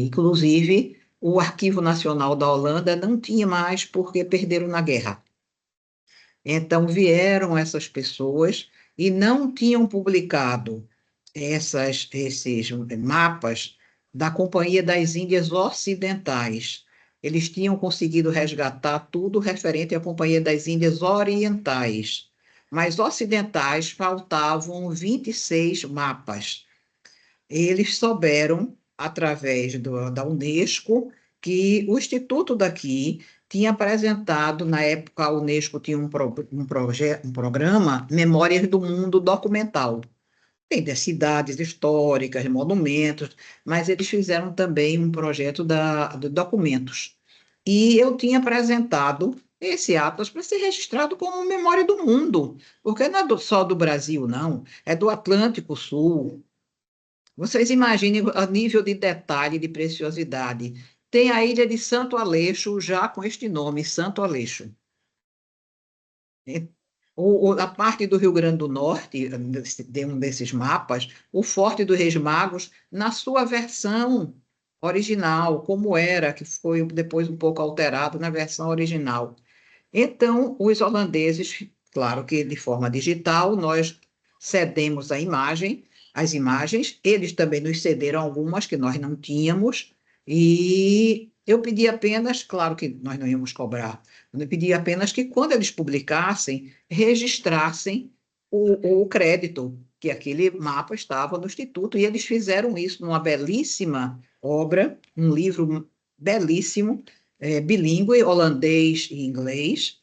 Inclusive, o Arquivo Nacional da Holanda não tinha mais porque perderam na guerra. Então, vieram essas pessoas e não tinham publicado esses mapas da Companhia das Índias Ocidentais. Eles tinham conseguido resgatar tudo referente à Companhia das Índias Orientais, mas ocidentais faltavam 26 mapas. Eles souberam, através da Unesco, que o Instituto daqui tinha apresentado, na época a Unesco tinha um programa Memórias do Mundo Documental. Tem das cidades históricas, monumentos, mas eles fizeram também um projeto de documentos. E eu tinha apresentado esse atlas para ser registrado como memória do mundo, porque não é só do Brasil, não, é do Atlântico Sul. Vocês imaginem o nível de detalhe, de preciosidade. Tem a ilha de Santo Aleixo, já com este nome, Santo Aleixo. A parte do Rio Grande do Norte, de um desses mapas, o Forte dos Reis Magos, na sua versão original, como era, que foi depois um pouco alterado na versão original. Então, os holandeses, claro que de forma digital, nós cedemos as imagens, eles também nos cederam algumas que nós não tínhamos, e eu pedi apenas, claro que nós não íamos cobrar, eu pedi apenas que quando eles publicassem, registrassem o crédito, que aquele mapa estava no Instituto, e eles fizeram isso numa belíssima obra, um livro belíssimo, bilíngue, holandês e inglês,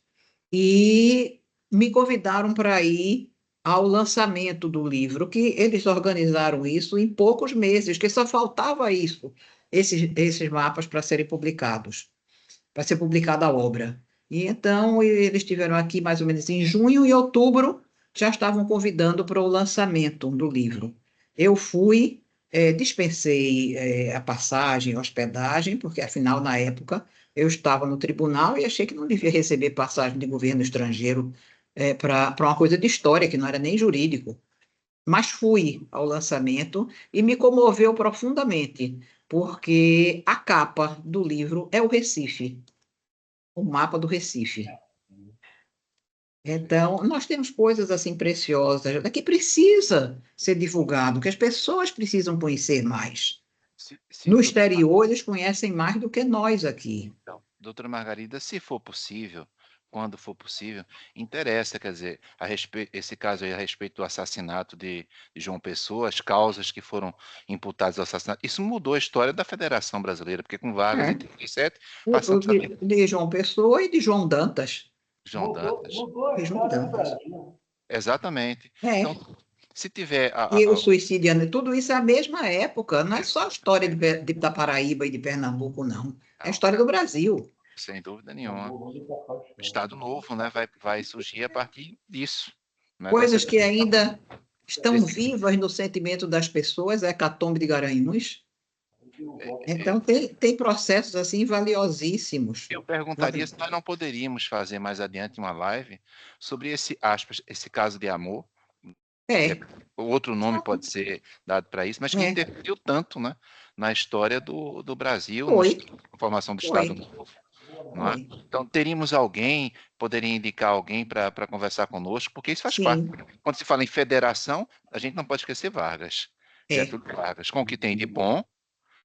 e me convidaram para ir ao lançamento do livro, que eles organizaram isso em poucos meses, que só faltava isso, esses mapas para serem publicados, para ser publicada a obra. E então eles estiveram aqui mais ou menos em junho e outubro, já estavam convidando para o lançamento do livro. Eu fui, dispensei a passagem, a hospedagem, porque afinal, na época, eu estava no tribunal e achei que não devia receber passagem de governo estrangeiro para uma coisa de história, que não era nem jurídico. Mas fui ao lançamento e me comoveu profundamente, porque a capa do livro é o Recife, o mapa do Recife. Então, nós temos coisas assim preciosas que precisa ser divulgado, que as pessoas precisam conhecer mais. No exterior, eles conhecem mais do que nós aqui. Então, doutora Margarida, se for possível, quando for possível, interessa, quer dizer, esse caso aí a respeito do assassinato de João Pessoa, as causas que foram imputadas ao assassinato, isso mudou a história da Federação Brasileira, porque com Vargas em 37, passamos a ter De João Pessoa e de João Dantas. João Dantas. Mudou a De João história do Dantas. Brasil. Exatamente. É. Então, se tiver E o suicídio, tudo isso é a mesma época, não é só a história da Paraíba e de Pernambuco, não. É a história do Brasil. Sem dúvida nenhuma. O Estado Novo, né, vai surgir a partir disso. Né? Coisas que ainda estão vivas no sentimento das pessoas, a hecatombe de Garanhuns. Então, tem processos assim valiosíssimos. Eu perguntaria se nós não poderíamos fazer mais adiante uma live sobre esse caso de amor, É, O outro nome pode ser dado para isso, mas que é, interferiu tanto, né, na história do Brasil, foi, na formação do foi, Estado Novo, não é? foi. Então, teríamos alguém, poderia indicar alguém para conversar conosco, porque isso faz parte. Sim, Quando se fala em federação, a gente não pode esquecer Vargas, é, Getúlio Vargas, com o que tem de bom,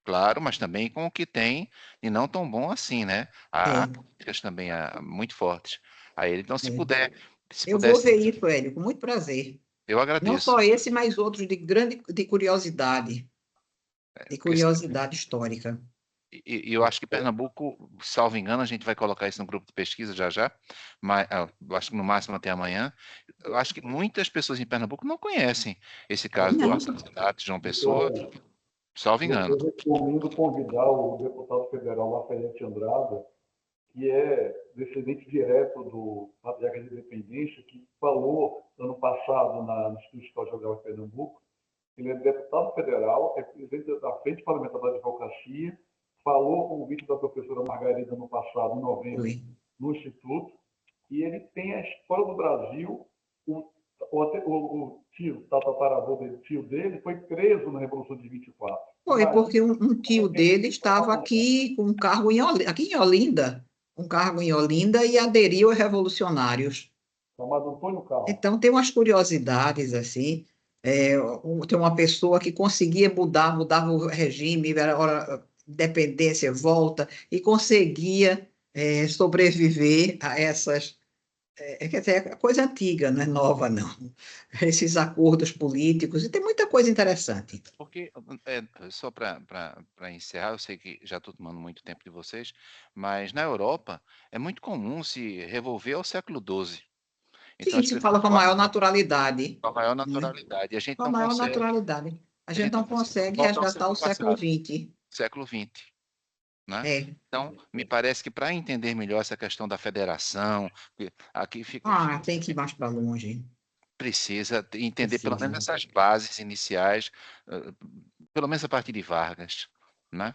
claro, mas também com o que tem de não tão bom assim, né? Há é, críticas também muito fortes a ele. Então, se é. puder, se Eu vou pudesse, ver isso, Hélio, com muito prazer. eu Não agradeço. só esse, mas outros de Porque curiosidade histórica. e eu acho que Pernambuco, salvo engano, a gente vai colocar isso no grupo de pesquisa já já, mas eu acho que no máximo até amanhã. Eu acho que muitas pessoas em Pernambuco não conhecem esse caso do Não, assassinato de João Pessoa, Eu, salvo engano. eu recomendo convidar o deputado federal Lafayette Andrada, que é descendente direto do Patriarca da Independência, que falou ano passado no Instituto Geográfico de Pernambuco. Ele é deputado federal, é presidente da Frente Parlamentar da Advocacia, falou com o vídeo da professora Margarida no passado, em novembro, foi. no Instituto, e ele tem a história do Brasil. O tio, tatataravô dele, tio dele, foi preso na Revolução de 24. Foi porque um tio dele estava aqui com um cargo aqui em Olinda, um cargo em Olinda e aderiu aos revolucionários. Chamado Antônio Carlos. Então, tem umas curiosidades, assim. Tem uma pessoa que conseguia mudava o regime, era hora, dependência, volta, e conseguia sobreviver a essas. Quer dizer, é coisa antiga, não é nova, não. Esses acordos políticos, e tem muita coisa interessante. Porque, só para encerrar, eu sei que já estou tomando muito tempo de vocês, mas na Europa é muito comum se revolver ao século XII. Então Sim, as se pessoas fala com a maior naturalidade, com a maior né? naturalidade. E a gente Com a não maior consegue, naturalidade. A a gente gente não não consegue consegue voltar ao resgatar o século século passado, XX. século XX, né? É. Então, me parece que para entender melhor essa questão da federação, que aqui Tem que ir mais para longe. precisa entender pelo menos Precisa. essas bases iniciais, eh, pelo menos a partir de Vargas, né?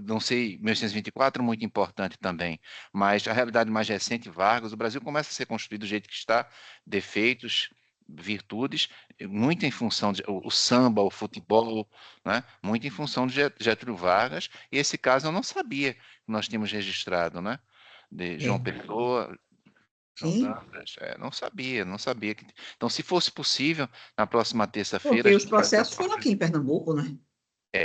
Não sei, 1924 muito importante também, mas a realidade mais recente, Vargas, o Brasil começa a ser construído do jeito que está, defeitos, virtudes, muito em função de o samba, o futebol, né? Muito em função de Getúlio Vargas, e esse caso eu não sabia que nós tínhamos registrado, né? De João É. Pessoa, João Sim, Dantas, não sabia, não sabia que. Então, se fosse possível, na próxima terça-feira, a porque os gente vai processos foram aqui em Pernambuco, né?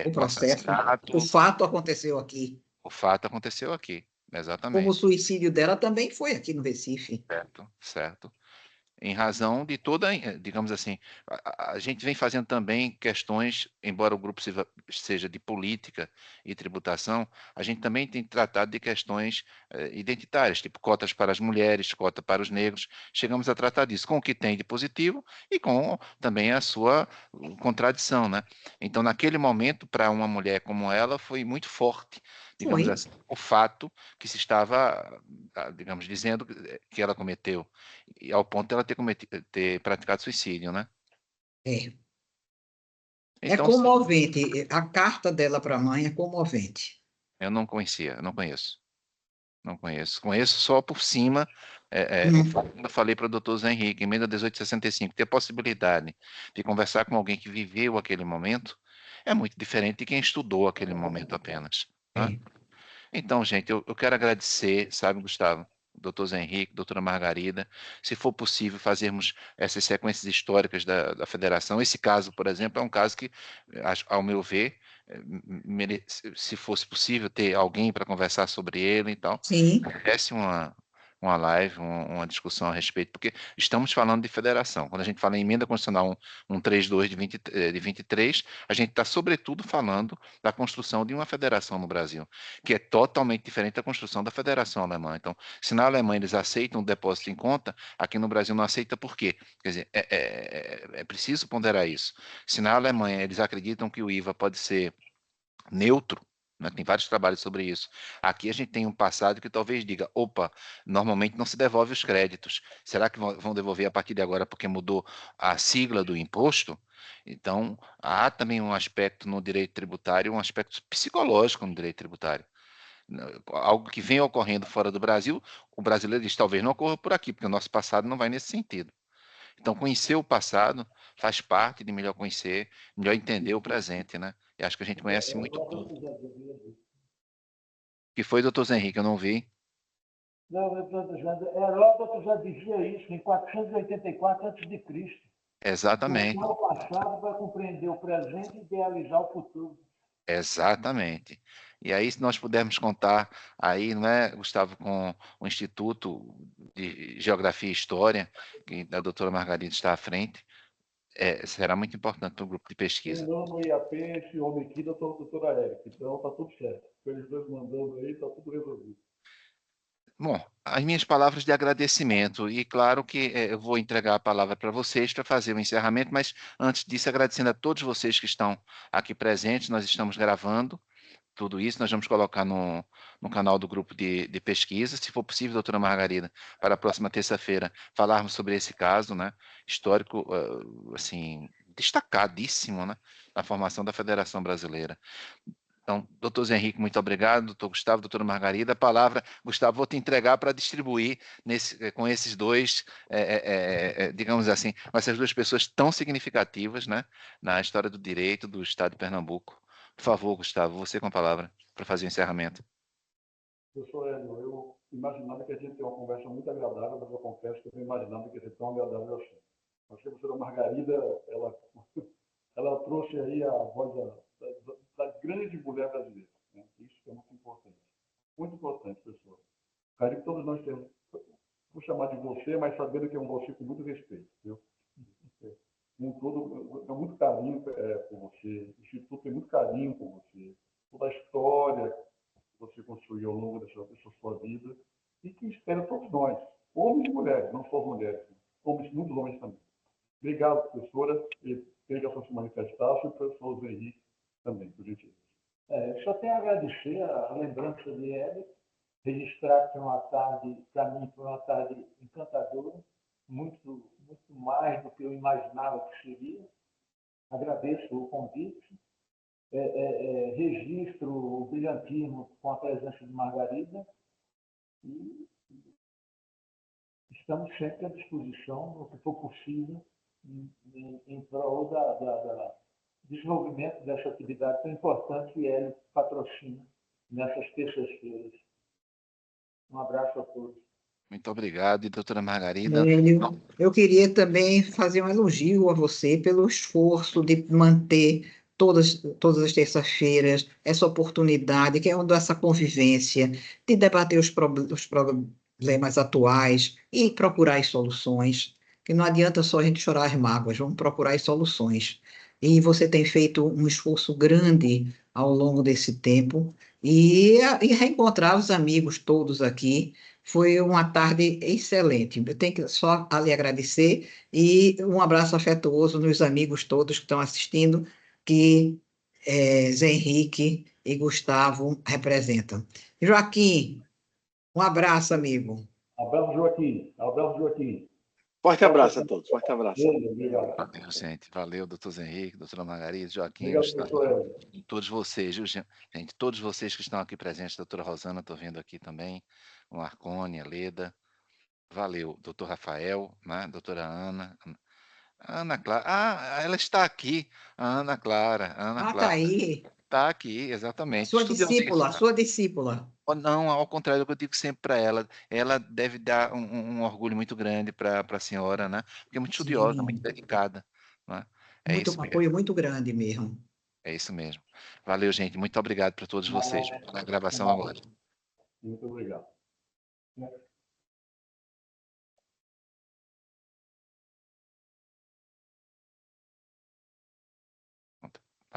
O o processo, o assassinato, fato aconteceu aqui. o fato aconteceu aqui, Como o exatamente, suicídio dela também foi aqui no Recife. certo, certo. Em razão de toda, digamos assim, a gente vem fazendo também questões, embora o grupo seja de política e tributação, a gente também tem tratado de questões identitárias, tipo cotas para as mulheres, cota para os negros. Chegamos a tratar disso com o que tem de positivo e com também a sua contradição, né? Então, naquele momento, para uma mulher como ela, foi muito forte, digamos Foi. assim, o fato que se estava, digamos, dizendo que ela cometeu e ao ponto dela ter praticado suicídio, né? É. É Então, sim, comovente. A carta dela para a mãe é comovente. eu não conhecia, eu não conheço, não conheço. Conheço só por cima. Hum, Eu falei para o doutor Zé Henrique, emenda 1865, ter a possibilidade de conversar com alguém que viveu aquele momento é muito diferente de quem estudou aquele momento apenas, né? é. Então, gente, eu quero agradecer, sabe, Gustavo, doutor Zé Henrique, doutora Margarida, se for possível fazermos essas sequências históricas da federação. Esse caso, por exemplo, é um caso que, ao meu ver, se fosse possível ter alguém para conversar sobre ele e tal, Sim, merece uma live, uma discussão a respeito, porque estamos falando de federação. Quando a gente fala em emenda constitucional 132 de 23, a gente está, sobretudo, falando da construção de uma federação no Brasil, que é totalmente diferente da construção da federação alemã. Então, se na Alemanha eles aceitam o depósito em conta, aqui no Brasil não aceita por quê? Quer dizer, é preciso ponderar isso. Se na Alemanha eles acreditam que o IVA pode ser neutro, né? Tem vários trabalhos sobre isso. Aqui a gente tem um passado que talvez diga, opa, normalmente não se devolve os créditos. Será que vão devolver a partir de agora porque mudou a sigla do imposto? Então, há também um aspecto no direito tributário, um aspecto psicológico no direito tributário. Algo que vem ocorrendo fora do Brasil, o brasileiro diz, talvez não ocorra por aqui, porque o nosso passado não vai nesse sentido. Então, conhecer o passado faz parte de melhor conhecer, melhor entender o presente, né? E acho que a gente conhece muito pouco. O que foi, doutor Zé Henrique? Eu não vi. Não, Heródoto já dizia isso em 484 a.C. Exatamente, Estudar o passado para compreender o presente e idealizar o futuro. exatamente. E aí, se nós pudermos contar aí, não é, Gustavo, com o Instituto de Geografia e História, que a doutora Margarida está à frente, será muito importante para o grupo de pesquisa. Mandando o IAP, esse homem aqui, doutora Érica. Então, está tudo certo. Eles dois mandando aí, está tudo resolvido. Bom, as minhas palavras de agradecimento, e claro que eu vou entregar a palavra para vocês para fazer o encerramento, mas antes disso, agradecendo a todos vocês que estão aqui presentes, nós estamos gravando tudo isso, nós vamos colocar no canal do grupo de pesquisa, se for possível, doutora Margarida, para a próxima terça-feira, falarmos sobre esse caso, né, histórico, assim, destacadíssimo, né, na formação da Federação Brasileira. Então, doutor Zé Henrique, muito obrigado, doutor Gustavo, doutora Margarida, a palavra, Gustavo, vou te entregar para distribuir com esses dois, digamos assim, com essas duas pessoas tão significativas, né, na história do direito do Estado de Pernambuco. Por favor, Gustavo, você com a palavra para fazer o encerramento. Professor Hélio, eu imaginava que a gente tem uma conversa muito agradável, mas eu confesso que eu não imaginava que ia ser tão agradável assim. Acho que a professora Margarida, ela trouxe aí a voz da grande mulher brasileira. Né? Isso é muito importante. Muito importante, professor. Carinho que todos nós temos. Vou chamar de você, mas sabendo que é um você com muito respeito. Viu? Com todo, tem muito carinho por você. O Instituto tem muito carinho por você. Toda a história que você construiu ao longo dessa sua vida e que espera todos nós, homens e mulheres, não só mulheres, homens, muitos homens também. Obrigado, professora, e pega para se manifestar, e o professor Henrique também, por gentileza. Só tenho a agradecer a lembrança de Hélio, registrar que é uma tarde, para mim, foi uma tarde encantadora, muito, muito mais do que eu imaginava que seria. Agradeço o convite, registro o brilhantismo com a presença de Margarida e estamos sempre à disposição, no que for possível, em prol da desenvolvimento dessa atividade tão importante que ele patrocina nessas terças-feiras. Um abraço a todos. Muito obrigado, e doutora Margarida. Hélio, eu queria também fazer um elogio a você pelo esforço de manter todas as terças-feiras essa oportunidade, que é onde essa convivência, de debater os problemas atuais e procurar as soluções, que não adianta só a gente chorar as mágoas, vamos procurar as soluções. E você tem feito um esforço grande ao longo desse tempo, e reencontrar os amigos todos aqui, foi uma tarde excelente. Eu tenho que só lhe agradecer e um abraço afetuoso nos amigos todos que estão assistindo, que Zé Henrique e Gustavo representam. Joaquim, um abraço, amigo. Abraço, Joaquim. Abraço, Joaquim. Forte abraço a todos. Forte abraço. Obrigado. Valeu, gente. Valeu, doutor Zé Henrique, doutora Margarida, Joaquim, Obrigado, Gustavo. professor Hélio. E todos vocês, viu, gente? Todos vocês que estão aqui presentes, doutora Rosana, estou vendo aqui também, o Marcone, a Leda. Valeu, doutor Rafael, né? Doutora Ana. Ana Clara. Ah, ela está aqui. A Ana Clara. Ana Ah, tá Clara. aí. Está aqui, exatamente. Sua discípula, sua discípula. Não, ao contrário do que eu digo sempre para ela. Ela deve dar um orgulho muito grande para a senhora, né? Porque é muito estudiosa, muito Sim, dedicada. Né? É muito, isso um mesmo. apoio muito grande mesmo. É isso mesmo. Valeu, gente. Muito obrigado para todos vocês. Na gravação agora. Muito obrigado.